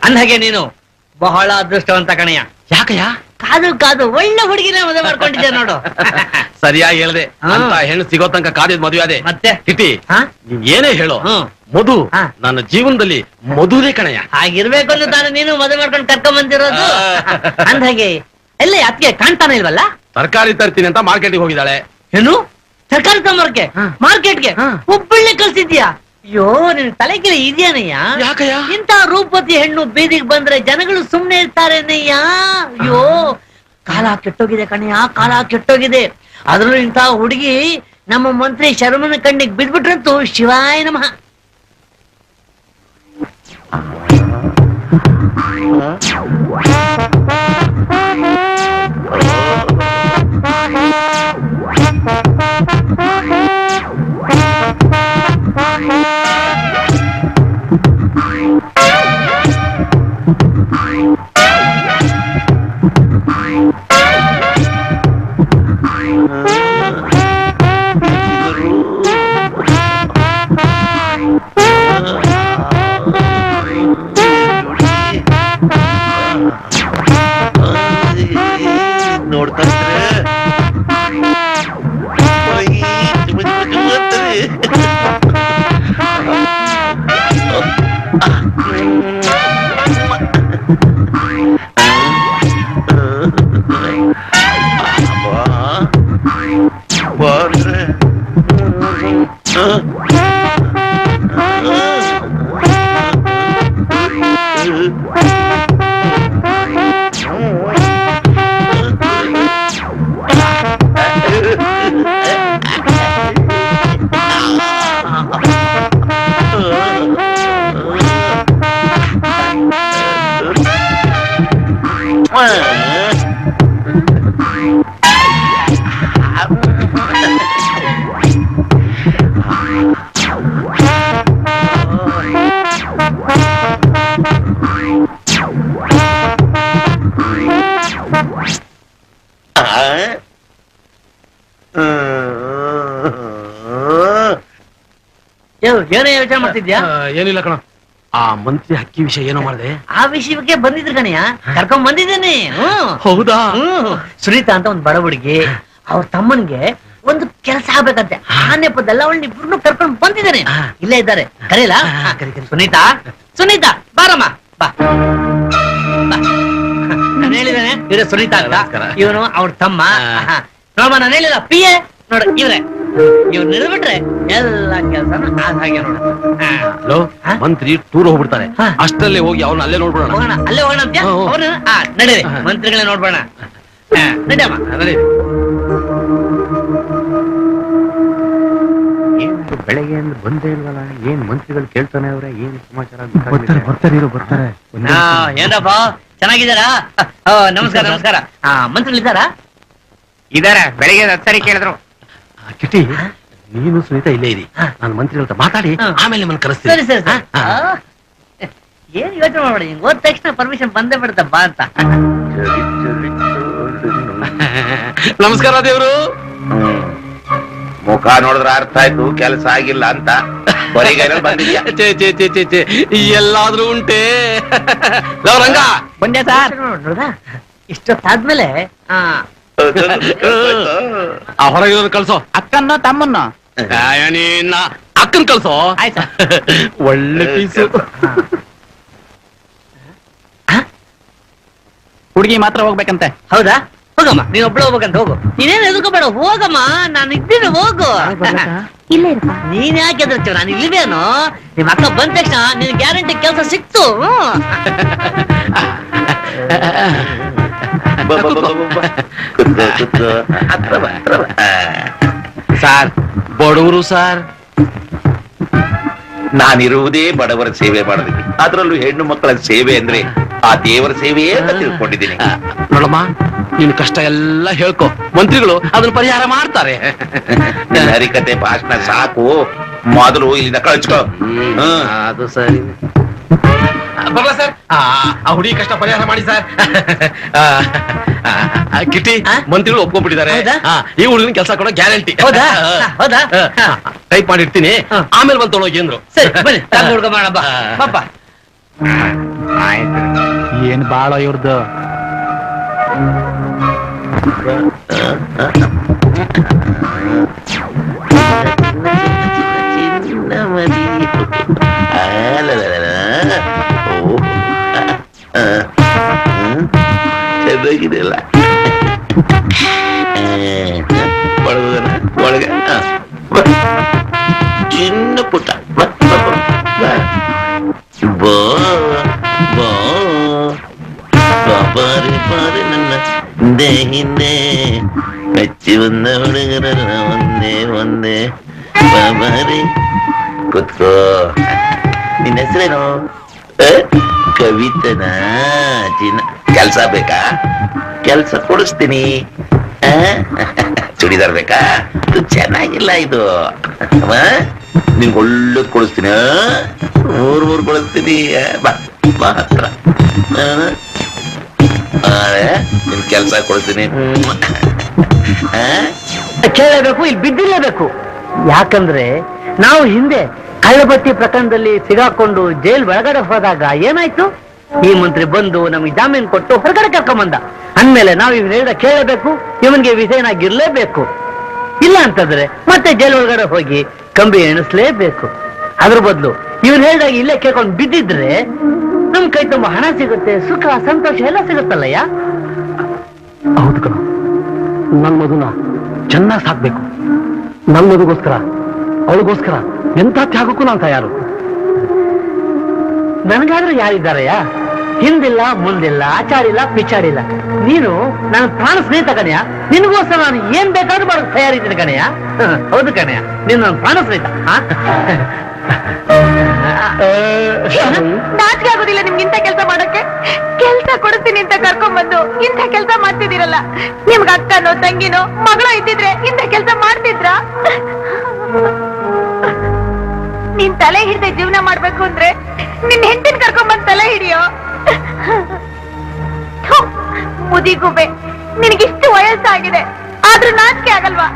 ಅಂದಾಗೆ ನೀನು ಬಹಳ ಅದೃಷ್ಟವಂತ ಕಣಯ್ಯ. ಯಾಕಯ್ಯ? ಕಾದು ಒಳ್ಳೆ ಹುಡುಗಿನ ಮದುವೆ ಮಾಡ್ಕೊಂಡಿದ್ದೆ ನೋಡು. ಸರಿಯಾಗಿ ಹೇಳ್ದೆ. ಅಂತ ಹೆಣ್ಣು ಸಿಗೋ ತನಕ ಕಾದಿದ್ ಮದುವೆ ಅದೇ. ಮತ್ತೆ ಕಿಟಿ, ನೀನ್ ಏನೇ ಹೇಳು, ಹ್ಮ್. ಮಧು ಹಾ. ನನ್ನ ಜೀವನದಲ್ಲಿ ಮಧುರೇ ಕಣಯ್ಯ. ಹಾಗಿರ್ಬೇಕು ಅಂತ ತಾನು ನೀನು ಮದುವೆ ಮಾಡ್ಕೊಂಡು ಕರ್ಕೊಂಡ್ ಬಂದಿರೋದು. ಅಂದಾಗೆ ಎಲ್ಲ ಅತ್ತಿಗೆ ಕಾಣ್ತಾನೆ ಇಲ್ವಲ್ಲ? ತರಕಾರಿ ತರ್ತೀನಿ ಅಂತ ಮಾರ್ಕೆಟಿಗೆ ಹೋಗಿದ್ದಾಳೆ. ಏನು ತರಕಾರಿ ತಗೊಂಬರಕ್ಕೆ ಮಾರ್ಕೆಟ್ಗೆ ಹುಬ್ಬಳ್ಳಿ ಕಳ್ಸಿದ್ಯಾ? ಅಯ್ಯೋ, ನಿನ್ ತಲೆಗಿಲೆ ಇದೆಯಾನಯ್ಯ? ಯಾಕಯ್ಯ? ಇಂತ ರೂಪತಿ ಹೆಣ್ಣು ಬೀದಿಗೆ ಬಂದ್ರೆ ಜನಗಳು ಸುಮ್ನೆ ಇರ್ತಾರೇನಯ್ಯ? ಅಯ್ಯೋ, ಕಾಲ ಕೆಟ್ಟೋಗಿದೆ ಕಣಯ್ಯ, ಕಾಲ ಕೆಟ್ಟೋಗಿದೆ. ಅದ್ರಲ್ಲೂ ಇಂತ ಹುಡುಗಿ ನಮ್ಮ ಮಂತ್ರಿ ಶರ್ಮನ ಕಣ್ಣಿಗೆ ಬಿದ್ಬಿಟ್ರಂತೂ ಶಿವಾಯ ನಮಃ. ನೋಡ್ತಾ ಏನೋ ಯೋಚನೆ ಮಾಡ್ತಿದ್ಯಾ? ಏನಿಲ್ಲ ಕಣ, ಆ ಮಂತ್ರಿ ಹಕ್ಕಿ ವಿಷಯ ಏನೋ ಮಾಡಿದೆ. ಆ ವಿಷಯಕ್ಕೆ ಬಂದಿದ್ರು ಕಣಯ್ಯ, ಕರ್ಕೊಂಡ್ ಬಂದಿದ್ದೇನೆ. ಹೌದಾ? ಸುನೀತಾ ಅಂತ ಒಂದ್ ಬಡ ಹುಡುಗಿ, ಅವ್ರ ತಮ್ಮನ್ಗೆ ಒಂದು ಕೆಲಸ ಆಗ್ಬೇಕಂತೆ. ಆ ನೆಪದಲ್ಲ ಅವಳನ್ನ ಇಬ್ರು ಕರ್ಕೊಂಡ್ ಬಂದಿದ್ದೇನೆ. ಇಲ್ಲೇ ಇದ್ದಾರೆ, ಕರೀಲಾ? ಸುನೀತಾ, ಸುನೀತಾ ಬಾರಮ್ಮ, ಬಾ. ನಾನು ಹೇಳಿದ್ದೇನೆ ಇವ್ರೆ ಸುನೀತಾ ಅಂತ, ಇವನು ಅವ್ರ ತಮ್ಮ. ನೋಡಮ್ಮ, ನಾನು ಹೇಳಿಲ್ಲ ಪಿಯೆ ನೋಡ, ಇವ್ರೆ ಇವ್ರು ನಿಲ್ಬಿಟ್ರೆ ಎಲ್ಲ ಕೆಲಸನು ಹಾಗೆ ನೋಡ. ಹಲೋ, ಮಂತ್ರಿ ಟೂರ್ ಹೋಗ್ಬಿಡ್ತಾರೆ, ಅಷ್ಟಲ್ಲೇ ಹೋಗಿ ಅವ್ನ ಅಲ್ಲೇ ನೋಡ್ಬಿಡೋಣ. ಹೋಗೋಣ, ಅಲ್ಲೇ ಹೋಗೋಣ ಅಂತ ಅವ್ರು ನಡೀರಿ, ಮಂತ್ರಿಗಳೇ ನೋಡ್ಬೋಣ. ನಡಿಯಮ್ಮ, ನಡಿ. ಬೆಳಗ್ಗೆ ಬಂದೇ ಇಲ್ವಲ್ಲ, ಏನ್ ಮಂತ್ರಿಗಳು ಕೇಳ್ತಾನೆ ಅವ್ರೆ, ಏನ್ ಸಮಾಚಾರ? ಬರ್ತಾರೆ. ಏನಪ್ಪ ಚೆನ್ನಾಗಿದ್ದಾರಾ? ನಮಸ್ಕಾರ ನಮಸ್ಕಾರ. ಮಂತ್ರಿಗಳಿದ್ದಾರಾ? ಇದಾರೆ, ಬೆಳಗ್ಗೆ 10 ಸರಿ ಕೇಳಿದ್ರು. ಕಿಟಿ, ನೀನು ಸುನೀತಾ ಇಲ್ಲೇ ಇರಿ, ನಾನು ಮಂತ್ರಿಗಳ ಹತ್ರ ಮಾತಾಡಿ ಆಮೇಲೆ ನಿಮ್ಮನ್ನ ಕರೆಸ್ತೀನಿ. ಸರಿ ಸರಿ ಸರಿ. ಏನ್ ಯೋಚನೆ ಮಾಡ್ಬೇಡಿ, ಹಿಂಗ್ ಹೋದ ತಕ್ಷಣ ಪರ್ಮಿಷನ್ ಬಂದೇ ಬಿಡುತ್ತೆ, ಬಾ ಅಂತ. ನಮಸ್ಕಾರ ದೇವ್ರು. ಮುಖ ನೋಡಿದ್ರೆ ಅರ್ಥ ಆಯ್ತು ಕೆಲಸ ಆಗಿಲ್ಲ ಅಂತ. ಬರೀಗೈನಲ್ಲಿ ಬಂದಿದ್ಯಾ? ಎಲ್ಲಾದ್ರೂ ಉಂಟೆ ರಂಗ ಬಂದೆ ಸರ್. ನೋಡ್ದ ಇಷ್ಟೊತ್ತಾದ್ಮೇಲೆ ಆ ಹೊರಗಿರೋದು ಕಳ್ಸೋ. ಅಕ್ಕನ್ನೋ ತಮ್ಮನ್ನೋ? ನಿನ್ನ ಅಕ್ಕನ್ ಕಳ್ಸೋ. ಆಯ್ತಾ? ಒಳ್ಳೆ ಪೀಸು. ಹುಡುಗಿ ಮಾತ್ರ ಹೋಗ್ಬೇಕಂತೆ. ಹೌದಾ? ಹೋಗಮ್ಮ, ನೀನ್ ಒಬ್ಳು ಹೋಗ್ಬೇಕಂತ ಹೋಗು. ನೀನೇನ್ ಎದುರ್ಕೋಬೇಡ, ಹೋಗಮ್ಮ, ನಾನು ಇದ್ದೀನಿ, ಹೋಗು. ಇಲ್ಲ ಇರಪ್ಪ. ನೀನ್ ಯಾಕೆ ಎದುರ್ತೀವ? ನಾನು ಇಲ್ವೇನು? ನಿಮ್ ಅಕ್ಕ ಬಂದ ತಕ್ಷಣ ನಿನ್ ಗ್ಯಾರಂಟಿ ಕೆಲಸ ಸಿಕ್ತು. ಸಾರ್, ಬಡವರು ಸಾರ್. ನಾನಿರುವುದೇ ಬಡವರ ಸೇವೆ ಮಾಡೋದಕ್ಕೆ, ಅದರಲ್ಲೂ ಹೆಣ್ಣು ಮಕ್ಕಳ ಸೇವೆ ಅಂದ್ರೆ ಆ ದೇವರ ಸೇವೆಯೇ ಅಂತ ತಿಳ್ಕೊಂಡಿದ್ದೀನಿ. ನೋಡಮ್ಮ, ನಿನ್ ಕಷ್ಟ ಎಲ್ಲ ಹೇಳ್ಕೊ, ಮಂತ್ರಿಗಳು ಅದನ್ನ ಪರಿಹಾರ ಮಾಡ್ತಾರೆ. ಹರಿಕತೆ ಭಾಷಣ ಸಾಕು, ಮೊದಲು ಇಲ್ಲಿಂದ ಕಳ್ಸ್ಕೊ. ಅದು ಸರಿ. ಬರಲ್ಲ ಸರ್, ಆ ಹುಡುಗಿ ಕಷ್ಟ ಪರಿಹಾರ ಮಾಡಿ ಸರ್. ಕಿಟಿ, ಮಂತ್ರಿಗಳು ಒಪ್ಕೊಂಡ್ಬಿಟ್ಟಿದ್ದಾರೆ. ಈ ಹುಡುಗನ ಕೆಲಸ ಕೊಡೋ ಗ್ಯಾರಂಟಿ. ಹೌದಾ? ಹೌದಾ? ಟೈಪ್ ಮಾಡಿರ್ತೀನಿ, ಆಮೇಲೆ ಬಂದು ತೊಳೋಗಿ ಅಂದ್ರು. ಸರಿ, ಬನ್ನಿ ಹುಡ್ಕೊಂಬೋಣ, ಬಾ ಪಾಪ. ಏನ್ ಬಾಳ ಇವ್ರದ್ದು. ಚೆನ್ನಾಗಿದೆಯಲ್ಲ ಒಳಗನ ಒಳಗೆ ಚಿನ್ನ ಪುಟ್ಟ ಬಾರಿ ಬಾರಿ ನನ್ನ ಹಿಂದೆ ಹಿಂದೆ ಮೆಚ್ಚಿ ಬಂದ ಹುಡುಗರ ಒಂದೇ ಒಂದೇ ಬಾರಿ ಕೂತ್ಕೋ. ನಿನ್ನ ಹೆಸರೇನು? ಕವಿತನಾ? ಚಿನ್ನ ಕೆಲ್ಸ ಬೇಕಾ? ಕೆಲ್ಸ ಕೊಡಿಸ್ತೀನಿ. ಚೂಡಿದಾರ್ ಬೇಕಾ? ಇದು ಚೆನ್ನಾಗಿಲ್ಲ, ಇದು ನಿನ್ಗೆ ಒಳ್ಳೇದು ಕೊಡಿಸ್ತೀನಿ. ಮೂರ್ ಕೊಡಿಸ್ತೀನಿ. ಬಾ ಬಾ ಹತ್ರ, ನಿನ್ ಕೆಲ್ಸ ಕೊಡ್ತೀನಿ. ಕೇಳಬೇಕು, ಇಲ್ಲಿ ಬಿದ್ದಿರಲೇಬೇಕು. ಯಾಕಂದ್ರೆ ನಾವು ಹಿಂದೆ ಕಳ್ಳಬಟ್ಟಿ ಪ್ರಕರಣದಲ್ಲಿ ಸಿಗಾಕೊಂಡು ಜೈಲ್ ಒಳಗಡೆ ಹೋದಾಗ ಏನಾಯ್ತು? ಈ ಮಂತ್ರಿ ಬಂದು ನಮಗೆ ಜಾಮೀನು ಕೊಟ್ಟು ಹೊರಗಡೆ ಕರ್ಕೊಂಬಂದ. ಅಂದ್ಮೇಲೆ ನಾವು ಇವ್ನ ಹೇಳಿದ ಕೇಳಬೇಕು, ಇವನ್ಗೆ ವಿಧೇಯನಾಗಿರ್ಲೇಬೇಕು. ಇಲ್ಲ ಅಂತಂದ್ರೆ ಮತ್ತೆ ಜೈಲ್ ಒಳಗಡೆ ಹೋಗಿ ಕಂಬಿ ಎಣಿಸ್ಲೇಬೇಕು. ಅದ್ರ ಬದಲು ಇವನ್ ಹೇಳಿದಾಗ ಇಲ್ಲೇ ಕೇಳ್ಕೊಂಡು ಬಿದ್ದಿದ್ರೆ ನಮ್ ಕೈ ತುಂಬ ಹಣ ಸಿಗುತ್ತೆ, ಸುಖ ಸಂತೋಷ ಎಲ್ಲ ಸಿಗುತ್ತಲ್ಲಯ್ಯ. ಹೌದು ಕಣ, ನನ್ ಮಧುನ ಚೆನ್ನಾಗಿ ಸಾಕ್ಬೇಕು. ನನ್ ಮದುಗೋಸ್ಕರ, ಅವಳಿಗೋಸ್ಕರ ಎಂತ ತ್ಯಾಗಕ್ಕೂ ನಾನು ತಯಾರು. ನನಗಾದ್ರೂ ಯಾರಿದ್ದಾರಯ್ಯ? ಹಿಂದಿಲ್ಲ ಮುಂದಿಲ್ಲ, ಆಚಾರಿಲ್ಲ ಪಿಚಾಡಿಲ್ಲ. ನೀನು ನನ್ನ ಪ್ರಾಣ ಸ್ನೇಹಿತ ಕಣಯ್ಯ. ನಿನಗೋಸ್ಕರ ನಾನು ಏನ್ ಬೇಕಾದ್ರೂ ಮಾಡೋಕೆ ತಯಾರಿದ್ದೀನಿ ಕಣಯ್ಯ. ಹೌದು ಕಣಯ್ಯ, ನೀನು ನನ್ನ ಪ್ರಾಣ ಸ್ನೇಹಿತ. ನಾಚಿಕೆ ಆಗೋದಿಲ್ಲ ನಿಮ್ಗೆ ಇಂಥ ಕೆಲಸ ಮಾಡಕ್ಕೆ? ಕೆಲ್ಸ ಕೊಡ್ತೀನಿ ಅಂತ ಕರ್ಕೊಂಡ್ಬಂದು ಇಂಥ ಕೆಲಸ ಮಾಡ್ತಿದ್ದೀರಲ್ಲ. ನಿಮ್ಗೆ ಅಕ್ಕನೋ ತಂಗಿನೋ ಮಗಳೋ ಇದ್ದಿದ್ರೆ ಇಂಥ ಕೆಲಸ ಮಾಡ್ತಿದ್ರ? ನೀನ್ ತಲೆ ಹಿಡ್ದೆ ಜೀವನ ಮಾಡ್ಬೇಕು ಅಂದ್ರೆ ನಿನ್ ಹೆಂಡತಿನ ಕರ್ಕೊಂಡ್ಬಂದ್ ತಲೆ ಹಿಡಿಯೋ. ಮುದಿಗುಬೆ, ನಿನಗಿಷ್ಟು ವಯಸ್ಸಾಗಿದೆ ಆದ್ರೂ ನಾಚಿಕೆ ಆಗಲ್ವಾ?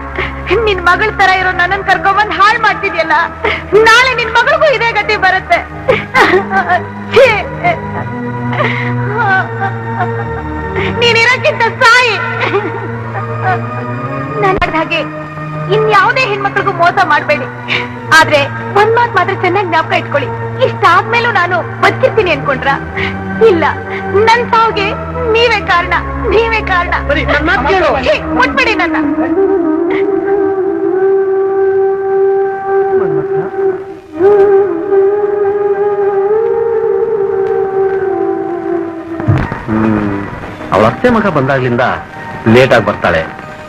ನಿನ್ ಮಗಳ ತರ ಇರೋ ನನ್ನನ್ ಕರ್ಕೊಂಡ್ಬಂದ್ ಹಾಳು ಮಾಡ್ತಿದ್ಯಲ್ಲ. ನಾಳೆ ನಿನ್ ಮಗಳಿಗೂ ಇದೇ ಗತಿ ಬರುತ್ತೆ. ನೀನಿರೋಕ್ಕಿಂತ ಸಾಯಿ. ನನ್ನ ಹಾಗೆ ಇನ್ಯಾವುದೇ ಹೆಣ್ಮಕ್ಳಿಗೂ ಮೋಸ ಮಾಡ್ಬೇಡಿ. ಆದ್ರೆ ಒಂದ್ ಮಾತ್ ಮಾತ್ರ ಚೆನ್ನಾಗಿ ಜ್ಞಾಪಕ ಇಟ್ಕೊಳ್ಳಿ, ಇಷ್ಟಾದ್ಮೇಲೂ ನಾನು ಬದುಕಿರ್ತೀನಿ ಅನ್ಕೊಂಡ್ರ? ಇಲ್ಲ, ನನ್ ಸಾವ್ಗೆ ನೀವೇ ಕಾರಣ, ನೀವೇ ಕಾರಣ. ಮುಟ್ಬಿಡಿ ನನ್ನ. ಅವಳ ಅತ್ತೆ ಮಗ ಬಂದಾಗ್ಲಿಂದ ಲೇಟ್ ಆಗಿ ಬರ್ತಾಳೆ.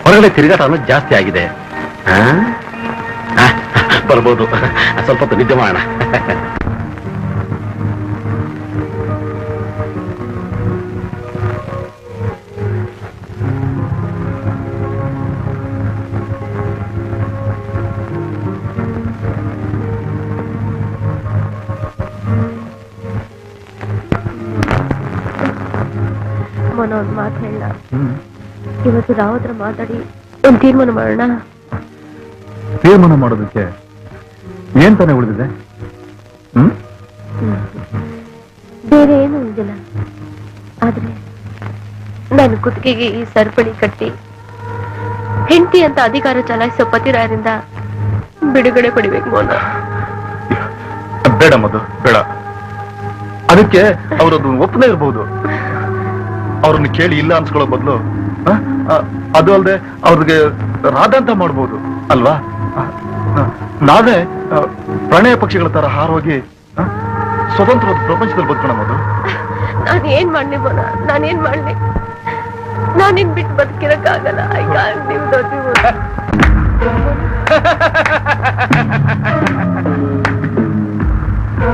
ಹೊರಗಡೆ ತಿರುಗಾಟ ಅನ್ನೋದು ಜಾಸ್ತಿ ಆಗಿದೆ. ಬರ್ಬೋದು, ಸ್ವಲ್ಪ ಹೊತ್ತು ನಿದ್ದೆ ಮಾಡೋಣ. ಒಂದ್ ಮಾತು ಹೇಳ, ಇವತ್ತು ರಾವ್ ಹತ್ರ ಮಾತಾಡಿ ಒಂದ್ ತೀರ್ಮಾನ ಮಾಡೋಣ. ತೀರ್ಮಾನ ಮಾಡೋದಕ್ಕೆ ಏನ್ ತಾನೇ ಉಳಿದಿದೆ? ಬೇರೆ ಏನು ಇದಿಲ್ಲ. ಆದ್ರೆ ನನ್ನ ಕುತ್ತಿಗೆಗೆ ಈ ಸರಪಳಿ ಕಟ್ಟಿ ಹೆಂಡತಿ ಅಂತ ಅಧಿಕಾರ ಚಲಾಯಿಸೋ ಪತಿರಾಯರಿಂದ ಬಿಡುಗಡೆ ಪಡಿಬೇಕು ಮೋನ. ಬೇಡ ಮಧು, ಬೇಡ. ಅದಕ್ಕೆ ಅವರದ್ದು ಒಪ್ಪನೇ ಇರ್ಬೋದು. ಅವ್ರನ್ನ ಕೇಳಿ ಇಲ್ಲ ಅನ್ಸ್ಕೊಳ್ಳೋ ಬದಲು ಅದು ಅಲ್ಲದೆ ಅವ್ರಿಗೆ ರಾಧಾಂತ ಮಾಡ್ಬೋದು ಅಲ್ವಾ? ನಾವೇ ಪ್ರಣಯ ಪಕ್ಷಿಗಳ ತರ ಹಾರೋಗಿ ಸ್ವತಂತ್ರವಾದ ಪ್ರಪಂಚದಲ್ಲಿ ಬದುಕೋಣ ಮಧು. ನಾನು ಏನ್ ಮಾಡ್ಲಿ ಮೋನ, ನಾನೇನ್ ಮಾಡ್ಲಿ? ನಾನಿನ್ ಬಿಟ್ಟು ಬದುಕಿರಕ್ಕಾಗಲ್ಲ.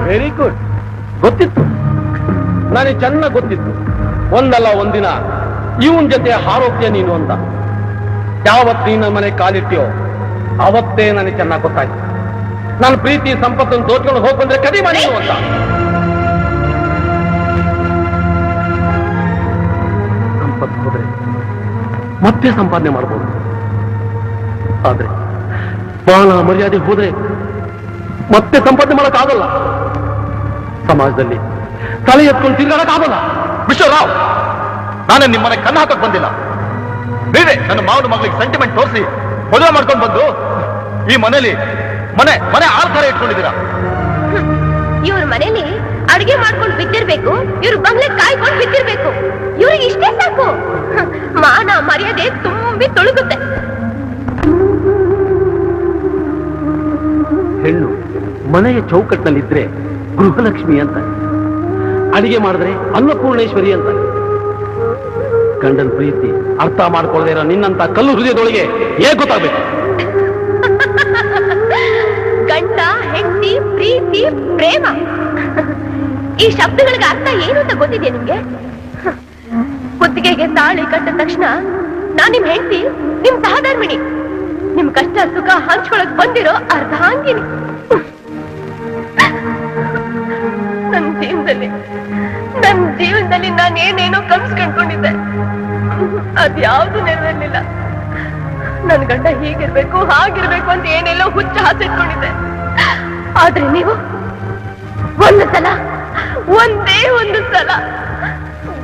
Very good. ಗೊತ್ತಿತ್ತು, ನನಗೆ ಚೆನ್ನಾಗಿ ಗೊತ್ತಿತ್ತು. ಒಂದಲ್ಲ ಒಂದಿನ ಇವನ್ ಜೊತೆ ಹಾರೋಗ್ಯ ನೀನು ಅಂತ. ಯಾವತ್ತು ನೀನು ಮನೆ ಕಾಲಿಟ್ಟಿಯೋ ಅವತ್ತೇ ನನಗೆ ಚೆನ್ನಾಗಿ ಗೊತ್ತಾಯ್ತು. ನನ್ನ ಪ್ರೀತಿ ಸಂಪತ್ತನ್ನು ತೋರ್ಕೊಂಡು ಹೋಗ್ಬಂದ್ರೆ ಕದಿ ಮಾಡಿ ಅಂತ. ಸಂಪತ್ತು ಹೋದ್ರೆ ಮತ್ತೆ ಸಂಪಾದನೆ ಮಾಡ್ಬೋದು, ಆದ್ರೆ ಮಾನ ಮರ್ಯಾದೆ ಹೋದ್ರೆ ಮತ್ತೆ ಸಂಪಾದನೆ ಮಾಡಕ್ಕಾಗಲ್ಲ. ಸಮಾಜದಲ್ಲಿ ತಲೆ ಎತ್ಕೊಂಡು ತಿರ್ಗಾಡಕ್ಕಾಗಲ್ಲ. ವಿಶ್ವರಾವ್, ನಾನೇ ನಿಮ್ಮನೆ ಕಣ್ಣು ಹಾಕಕ್ ಬಂದಿಲ್ಲ. ನೀವೇ ನನ್ನ ಮಾವನ ಮಗಳಿಗೆ ಸೆಂಟಿಮೆಂಟ್ ತೋರಿಸಿ ಮದುವೆ ಮಾಡ್ಕೊಂಡು ಬಂದು ಈ ಮನೇಲಿ ಮನೆ ಮನೆ ಆಳ್ತಾರೆ ಇಟ್ಕೊಂಡಿದ್ದೀರಾ. ಇವ್ರ ಮನೇಲಿ ಅಡಿಗೆ ಮಾಡ್ಕೊಂಡು ಬಿದ್ದಿರ್ಬೇಕು, ಇವ್ರ ಬಂಗ್ಲೆ ಕಾಯ್ಕೊಂಡು ಬಿದ್ದಿರ್ಬೇಕು. ಇವ್ರಿಗೆ ಇಷ್ಟೇ ಸಾಕು. ಮಾನ ಮರ್ಯಾದೆ ತುಂಬಿ ತೊಳಗುತ್ತೆ. ಹೆಣ್ಣು ಮನೆಯ ಚೌಕಟ್ಟಿನಲ್ಲಿದ್ರೆ ಗೃಹಲಕ್ಷ್ಮಿ ಅಂತ, ಅಡಿಗೆ ಮಾಡಿದ್ರೆ ಅನ್ನಪೂರ್ಣೇಶ್ವರಿ ಅಂತ. ಗಂಡನ ಪ್ರೀತಿ ಅರ್ಥ ಮಾಡ್ಕೊಳ್ಳದೆ ಇರೋ ನಿನ್ನಂತ ಕಲ್ಲು ಹೃದಯದೊಳಗೆ ಹೇಗೆ ಗೊತ್ತಾಗ್ಬೇಕು? ಗಂಡ, ಹೆಂಡತಿ, ಪ್ರೀತಿ, ಪ್ರೇಮ, ಈ ಶಬ್ದಗಳಿಗೆ ಅರ್ಥ ಏನು ಅಂತ ಗೊತ್ತಿದೆ ನಿಮ್ಗೆ? ಕುತ್ತಿಗೆಗೆ ತಾಳಿ ಕಟ್ಟಿದ ತಕ್ಷಣ ನಾನ್ ನಿಮ್ ಹೆಂಡತಿ, ನಿಮ್ ಸಹಧರ್ಮಿಣಿ, ನಿಮ್ ಕಷ್ಟ ಸುಖ ಹಂಚ್ಕೊಳಕ್ ಬಂದಿರೋ ಅರ್ಧಾಂಗಿನಿ. ನನ್ನ ಜೀವನದಲ್ಲಿ ನಾನು ಏನೇನೋ ಕನ್ಸು ಕಂಡ್ಕೊಂಡಿದ್ದೆ, ಅದ್ಯಾವುದು ನೆರವೇರ್ಲಿಲ್ಲ. ನನ್ ಗಂಡ ಹೀಗಿರ್ಬೇಕು ಹಾಗಿರ್ಬೇಕು ಅಂತ ಏನೆಲ್ಲೋ ಹುಚ್ಚ ಹಾಸಿಟ್ಕೊಂಡಿದ್ದೆ. ಆದ್ರೆ ನೀವು ಒಂದೇ ಒಂದು ಸಲ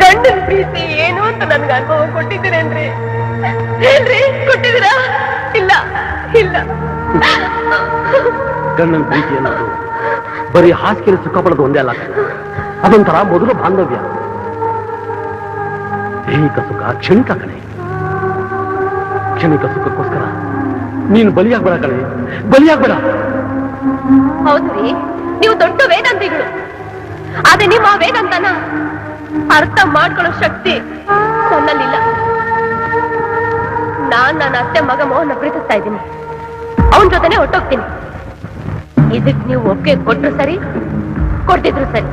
ಗಂಡನ ಪ್ರೀತಿ ಏನು ಅಂತ ನನ್ಗೆ ಅನುಭವ ಕೊಟ್ಟಿದ್ದೀರೇನ್ರಿ? ಹೇಳ್ರಿ, ಕೊಟ್ಟಿದ್ದೀರಾ? ಇಲ್ಲ ಇಲ್ಲ. ಗಂಡನ ಪ್ರೀತಿ ಅನ್ನೋದು ಬರೀ ಹಾಸಿಗೆ ಸುಖ ಪಡೋದು ಒಂದೇ ಅಲ್ಲ, ಅದೊಂಥರ ಮೊದಲು ಬಾಂಧವ್ಯ. ದೈಹಿಕ ಸುಖ ಕ್ಷಣಿಕ ಕಣೆ. ಕ್ಷಣಿಕ ಸುಖಕ್ಕೋಸ್ಕರ ನೀನು ಬಲಿಯಾಗ್ಬೇಡ ಕಣೆ, ಬಲಿಯಾಗ್ಬೇಡ. ಹೌದ್ರಿ, ನೀವು ದೊಡ್ಡ ವೇದಾಂತಿಗಳು. ಆದ್ರೆ ನಿಮ್ಮ ಆ ವೇದಾಂತನ ಅರ್ಥ ಮಾಡ್ಕೊಳ್ಳೋ ಶಕ್ತಿ ನನ್ನಲ್ಲಿಲ್ಲ. ನನ್ನ ಅತ್ತೆ ಮಗ ಮೋಹನ ಪ್ರೀತಿಸ್ತಾ ಇದ್ದೀನಿ, ಅವನ ಜೊತೆನೆ ಹೊಟ್ಟೋಗ್ತೀನಿ. ಇದಕ್ ನೀವು ಒಪ್ಪಿಗೆ ಕೊಟ್ರು ಸರಿ, ಕೊಡ್ತಿದ್ರು ಸರಿ.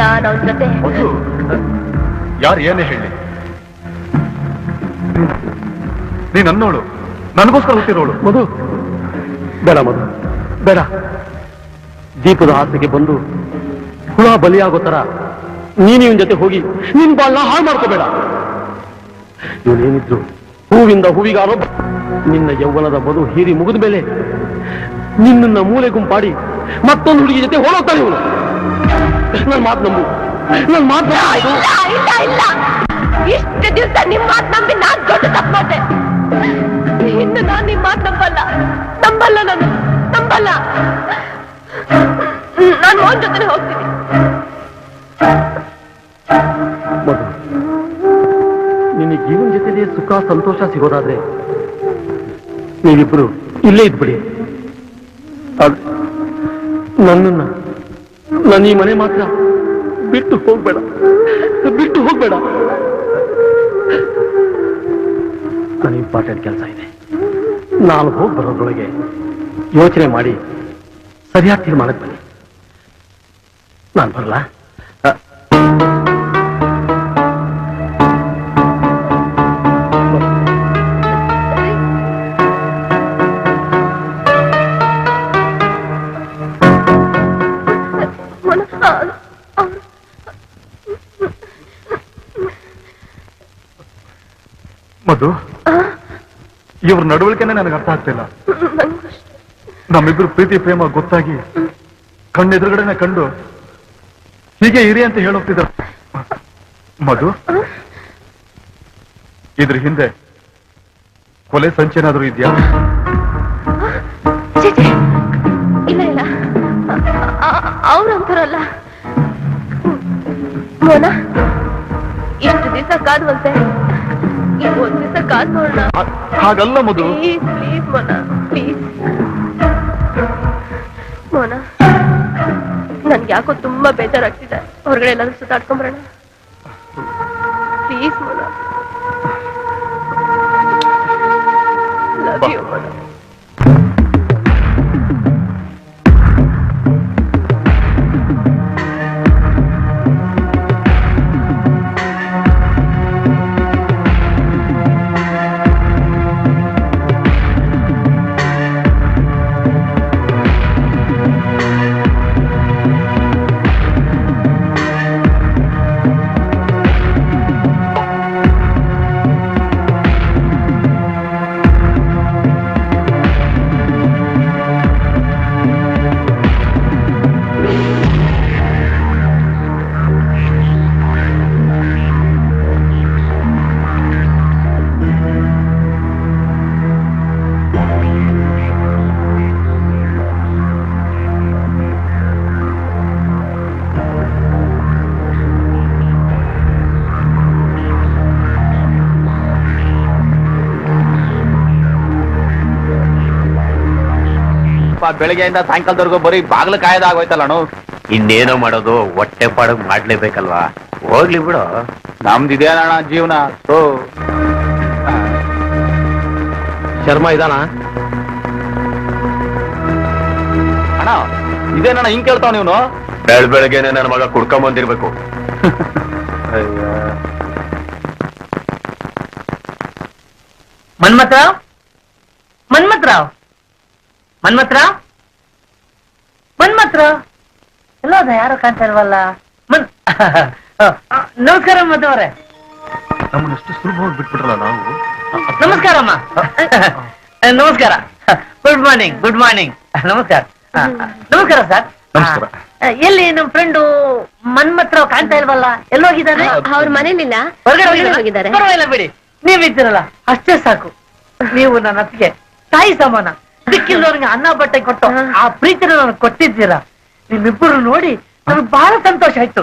ನಾನು ಅವನ ಜೊತೆ ಯಾರು ಏನೇ ಹೇಳಿ, ನೀ ನನ್ನೋಳು, ನನಗೋಸ್ಕರ ಹುಟ್ಟಿರೋಳು. ಮಧು, ಬೇಡ ಮಧು, ಬೇಡ. ದೀಪದ ಆಸೆಗೆ ಬಂದು ಹುಳ ಬಲಿಯಾಗೋ ತರ ನೀನಿವನ್ ಜೊತೆ ಹೋಗಿ ನಿನ್ ಬಾಳ್ನ ಹಾಳು ಮಾಡ್ಕೋಬೇಡ. ಇವನೇನಿದ್ರು ಹೂವಿಂದ ಹೂವಿಗಾರೋ. ನಿನ್ನ ಯೌವನದ ಬದು ಹೀರಿ ಮುಗಿದ ಮೇಲೆ ನಿನ್ನ ಮೂಲೆ ಗುಂಪಾಡಿ ಮತ್ತೊಂದು ಹುಡುಗಿ ಜೊತೆ ಹೋಗ್ತಾನೆ ಇವನು. ನನ್ ಮಾತು ನಂಬು, ನನ್ ಮಾತು. ಇಷ್ಟು ದಿವಸ ನಿಮ್ ಮಾತು ನಂಬಿ ನಾನ್ ದೊಡ್ಡ ತಪ್ಪು ಮಾಡಿದೆ. ಇನ್ನು ನಾನ್ ನಿಮ್ ಮಾತು ನಂಬಲ್ಲ, ನಂಬಲ್ಲ, ನಾನು ನಂಬಲ್ಲ. ನಾನು ಮೋಹನ್ ಜೊತೆ ಹೋಗ್ತೀನಿ. ಮಧು, ನಿನಗೆ ಜೀವನ ಜೊತೆಲಿ ಸುಖ ಸಂತೋಷ ಸಿಗೋದಾದ್ರೆ ನೀವಿಬ್ರು ಇಲ್ಲೇ ಇದ್ಬಿಡಿ. ನನ್ನನ್ನ ನನ್ನ ಈ ಮನೆ ಮಾತ್ರ ಬಿಟ್ಟು ಹೋಗ್ಬೇಡ, ಬಿಟ್ಟು ಹೋಗ್ಬೇಡ. ನನ್ನ ಇಂಪಾರ್ಟೆಂಟ್ ಕೆಲಸ ಇದೆ. ನಾನು ಹೋಗಿ ಬರೋದ್ರೊಳಗೆ ಯೋಚನೆ ಮಾಡಿ ಸರಿಯಾದ ತೀರ್ಮಾನಕ್ಕೆ ಬನ್ನಿ. ನಾನು ಬರಲ್ಲ. ಮಧು, ಇವ್ರ ನಡವಳಿಕೆನೆ ನನಗೆ ಅರ್ಥ ಆಗ್ತಿಲ್ಲ. ನಮ್ಮಿಬ್ರು ಪ್ರೀತಿ ಪ್ರೇಮ ಗೊತ್ತಾಗಿ ಕಣ್ಣೆದುರುಗಡೆನೆ ಕಂಡು ಹೀಗೆ ಇರಿ ಅಂತ ಹೇಳೋಗ್ತಿದ್ದ. ಮಧು, ಇದ್ರ ಹಿಂದೆ ಕೊಲೆ ಸಂಚೇನಾದ್ರೂ ಇದೆಯಾ? ಇಲ್ಲ ಇಲ್ಲ, ಅವ್ರಂತಾರಲ್ಲ. ಮೋನ, ಇಷ್ಟು ದಿವಸ ಕಾದ್ವಂತೆ, ಈಗ ಒಂದ್ ದಿವಸ ಕಾದ್ ನೋಡೋಣ. ಹಾಗಲ್ಲ Madhu. Please please Mona, please. Mona, ನನ್ಗೆ ಯಾಕೋ ತುಂಬಾ ಬೇಜಾರಾಗ್ತಿದೆ. ಹೊರಗಡೆ ಎಲ್ಲಾದ್ರೂ ಸುತ್ತಾಡ್ಕೊಂಬರೋಣ please Mona. Love you Mona. ಬೆಳಗ್ಗೆಯಿಂದ ಸಾಯಂಕಾಲದವರೆಗೂ ಬರೀ ಬಾಗ್ಲು ಕಾಯ್ದಾಗೋಯ್ತಲ್ಲ ಅಣ್ಣ. ಇನ್ನೇನೋ ಮಾಡೋದು, ಹೊಟ್ಟೆ ಪಾಡಗ್ ಮಾಡ್ಲೇಬೇಕಲ್ವಾ. ಹೋಗ್ಲಿ ಬಿಡು, ನಮ್ದಿದೇನಣ್ಣ ಜೀವನ. ಶರ್ಮಾ ಇದಾನ? ಅಣ್ಣ ಇದೇನಣ್ಣ ಹಿಂಗ್ ಕೇಳ್ತಾವ ನೀವನು? ಬೆಳಗ್ಗೆನೆ ನನ್ನ ಮಗ ಕುಡ್ಕೊಂಬಂದಿರ್ಬೇಕು. ಮನ್ಮಥರಾವ್, ಮನ್ಮಥರಾವ್, ಮನ್ಮಥರಾವ್, ಮನ್ಮಥರಾವ್ ಎಲ್ಲೋದ? ಯಾರು ಕಾಣ್ತಾ ಇಲ್ವಲ್ಲ? ನಮಸ್ಕಾರ ಮಧುವರೇ. ನಮ್ಮನ್ನ ಎಷ್ಟು ಸುಲಭವಾಗಿ ಬಿಟ್ಬಿಟ್ರಲ್ಲ ನಾವು. ನಮಸ್ಕಾರಮ್ಮ. ನಮಸ್ಕಾರ. Good morning, good morning. ನಮಸ್ಕಾರ. ನಮಸ್ಕಾರ ಸರ್. ನಮಸ್ಕಾರ. ಎಲ್ಲಿ ನಮ್ ಫ್ರೆಂಡು ಮನ್ಮತ್ರ ಕಾಣ್ತಾ ಇಲ್ವಲ್ಲ, ಎಲ್ಲೋಗಿದ್ದಾನೆ? ಅವ್ರ ಮನೇಲಿಲ್ಲ, ಹೊರಗಡೆ ಹೋಗಿದ್ದಾರೆ. ಪರವಾಗಿಲ್ಲ ಬಿಡಿ, ನೀವಿದ್ದೀರಲ್ಲ ಅಷ್ಟೇ ಸಾಕು. ನೀವು ನನ್ನ ಅತ್ತಿಗೆ ತಾಯಿ ಸಮಾನ. ಸಿಕ್ಕಿಲ್ಲವ್ರಿಗೆ ಅನ್ನ ಬಟ್ಟೆ ಕೊಟ್ಟು ಆ ಪ್ರೀತಿನ ನನಗೆ ಕೊಟ್ಟಿದ್ದೀರಾ. ನಿಮ್ಮಿಬ್ಬರು ನೋಡಿ ನನಗೆ ಬಹಳ ಸಂತೋಷ ಆಯ್ತು.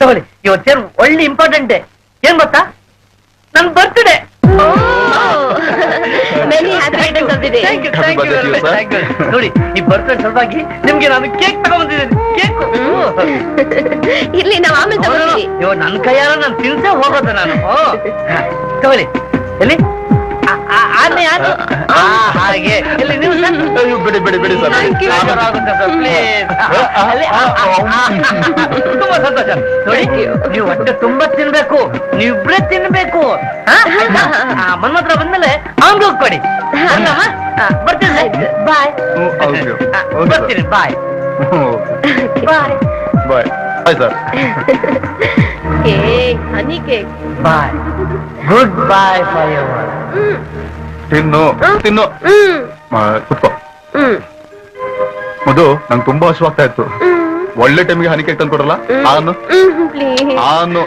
ತಗೊಳ್ಳಿ, ಇವತ್ತೇನು ಒಳ್ಳೆ ಇಂಪಾರ್ಟೆಂಟ್ ಡೇ. ಏನ್ ಗೊತ್ತಾ, ನನ್ birthday. Many happy returns of the day. ನೋಡಿ, ಈ ಬರ್ತ್ಡೇ ಸಲುವಾಗಿ ನಿಮ್ಗೆ ನಾನು ಕೇಕ್ ತಗೊಂಡ್ಬಂದಿದ್ದೀನಿ. ಕೇಕ್ ಇರ್ಲಿ, ನಾವ್ ಆಮೇಲೆ ತಗೋತೀವಿ. ನನ್ ಕೈಯಾರ ನಾನು ತಿನ್ಸೇ ಹೋಗೋದು ನಾನು. ತಗೊಳ್ಳಿ. ಎಲ್ಲಿ ಆನೆ ಆನೆ ಹಾಗೆ ಎಲ್ಲಿ ನೀವು ಬಿಡಿ ಬಿಡಿ ಬಿಡಿ ಸರ್. ಆಗುತ್ತೆ ಸರ್, ಪ್ಲೀಸ್. ತುಂಬಾ ಸಂತೋಷ. ನೋಡಿ, ನೀವು ಹೊಟ್ಟೆ ತುಂಬಾ ತಿನ್ಬೇಕು, ನೀವಿಬ್ರೇ ತಿನ್ಬೇಕು. ಮನ್ಮತ್ರ ಬಂದ್ಮೇಲೆ ಅವ್ನ್ಗೆ ಹೋಗ್ಕೊಡಿ. ಬರ್ತೀನಿ, ಬಾಯ್. ಬರ್ತೀನಿ, bye. Bye bye bye sir. Cake, honey cake. Bye. Good bye for your. ತಿನ್ನು ತಿನ್ನು. ಕುತ್ಕೋ. ಮಧು, ನಂಗೆ ತುಂಬಾ ಹಸುವಾಗ್ತಾ ಇತ್ತು. ಒಳ್ಳೆ ಟೈಮಿಗೆ ಹನಿ ಕೇಕ್ ತಂದು ಕೊಡಲ್ಲ? ಆನು ಆನು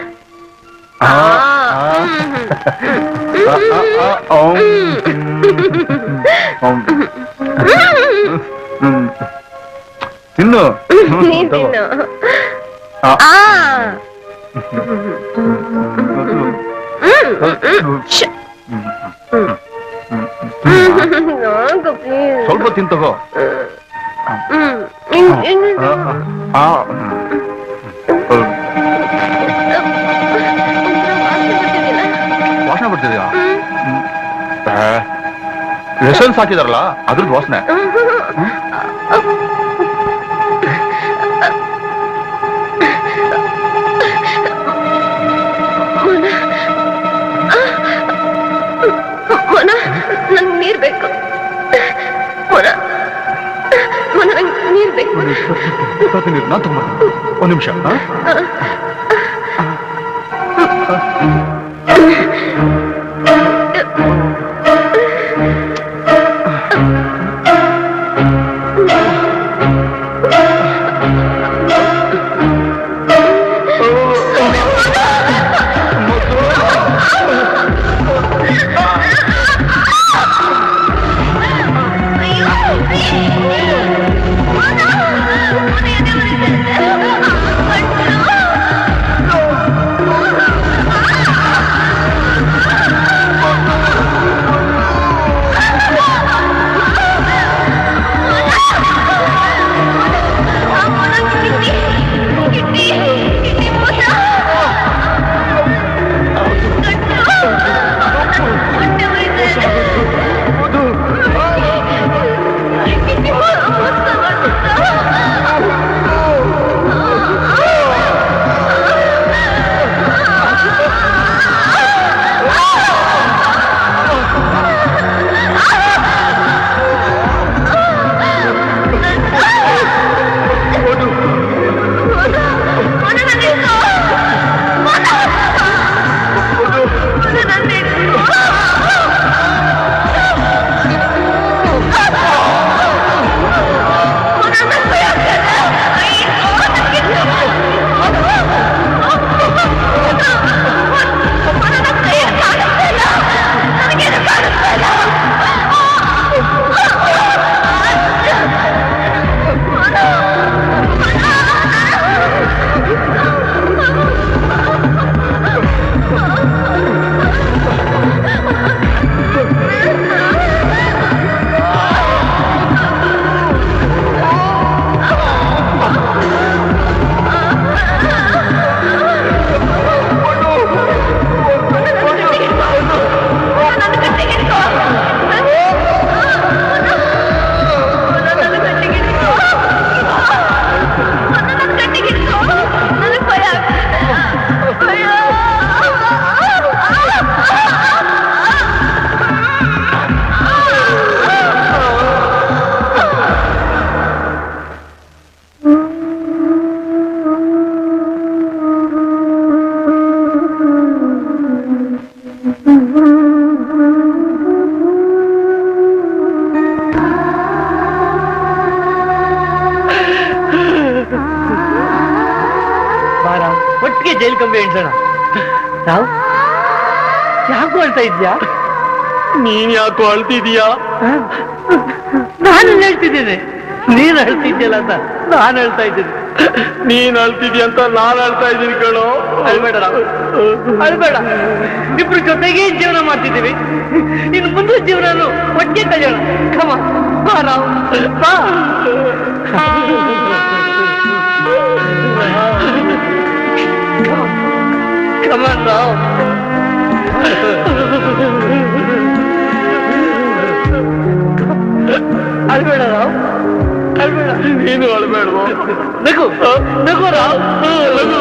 ತಿನ್ನು. ತಿನ್ನು. ಸ್ವಲ್ಪ ತಿಂತಗೋ. ವಾಸನೆ ಬರ್ತಿದ್ಯಾ? ಎಸೆನ್ಸ್ ಹಾಕಿದಾರಲ್ಲ ಅದ್ರದ್ದು ವಾಸನೆ. ನಂಗೆ ನೀರ್ ಬೇಕು. ನೀರ್ ಬೇಕು. ನಾನು ತುಂಬ ಒಂದ್ ನಿಮಿಷ. ಜೈಲ್ ಕಂಬಿ ಎಣ್ಸೋಣ. ರಾವ್ ಯಾಕೋ ಅಳ್ತಾ ಇದ್ಯಾ? ನೀನ್ ಯಾಕೋ ಅಳ್ತಿದೀಯಾ? ನಾನು ಹೇಳ್ತಿದ್ದೇನೆ, ನೀನ್ ಹೇಳ್ತಿದ್ಯಲ್ಲ ಅಂತ ನಾನು ಹೇಳ್ತಾ ಇದ್ದೀನಿ. ನೀನ್ ಅಳ್ತಿದ್ಯಾ ಅಂತ ನಾನ್ ಅಳ್ತಾ ಇದ್ದೀನಿ ಕಣೋ. ಅಳ್ಬೇಡ ರಾವ್, ಅಳ್ಬೇಡ. ಇಬ್ರು ಜೊತೆಗೆ ಜೀವನ ಮಾಡ್ತಿದ್ದೀವಿ, ಇನ್ನು ಮುಂದೆ ಜೀವನ ಒಟ್ಟಿಗೆ ಕಲಿಯೋಣ. ಕಮ ಬಾ ರಾವ್, ಬಾ. Come on, Rao. ಅಳ್ಬೇಡ ರಾವ್, ಅಳ್ಬೇಡ. ನೀನು ಅಳ್ಬೇಡ್ವೋ? ನಗು ನಗು ರಾವ್, ನಗು.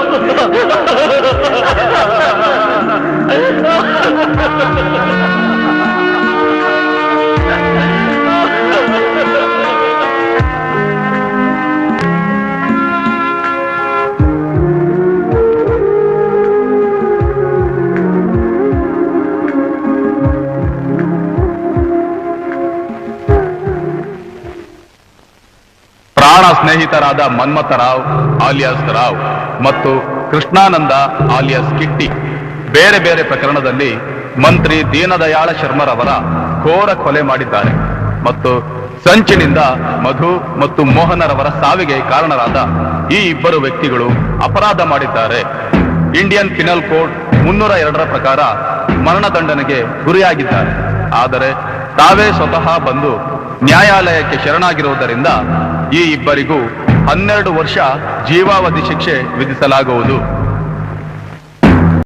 ಪ್ರಾಣ ಸ್ನೇಹಿತರಾದ ಮನ್ಮಥರಾವ್ ಆಲಿಯಾಸ್ ರಾವ್ ಮತ್ತು ಕೃಷ್ಣಾನಂದ ಆಲಿಯಾಸ್ ಕಿಟ್ಟಿ ಬೇರೆ ಬೇರೆ ಪ್ರಕರಣದಲ್ಲಿ ಮಂತ್ರಿ ದೀನದಯಾಳ ಶರ್ಮರವರ ಘೋರ ಕೊಲೆ ಮಾಡಿದ್ದಾರೆ ಮತ್ತು ಸಂಚಿನಿಂದ ಮಧು ಮತ್ತು ಮೋಹನರವರ ಸಾವಿಗೆ ಕಾರಣರಾದ ಈ ಇಬ್ಬರು ವ್ಯಕ್ತಿಗಳು ಅಪರಾಧ ಮಾಡಿದ್ದಾರೆ. ಇಂಡಿಯನ್ ಪಿನಲ್ ಕೋಡ್ 302 ಪ್ರಕಾರ ಮರಣದಂಡನೆಗೆ ಗುರಿಯಾಗಿದ್ದಾರೆ. ಆದರೆ ತಾವೇ ಸ್ವತಃ ಬಂದು ನ್ಯಾಯಾಲಯಕ್ಕೆ ಶರಣಾಗಿರುವುದರಿಂದ ಈ ಇಬ್ಬರಿಗೂ 12 ವರ್ಷ ಜೀವಾವಧಿ ಶಿಕ್ಷೆ ವಿಧಿಸಲಾಗುವುದು.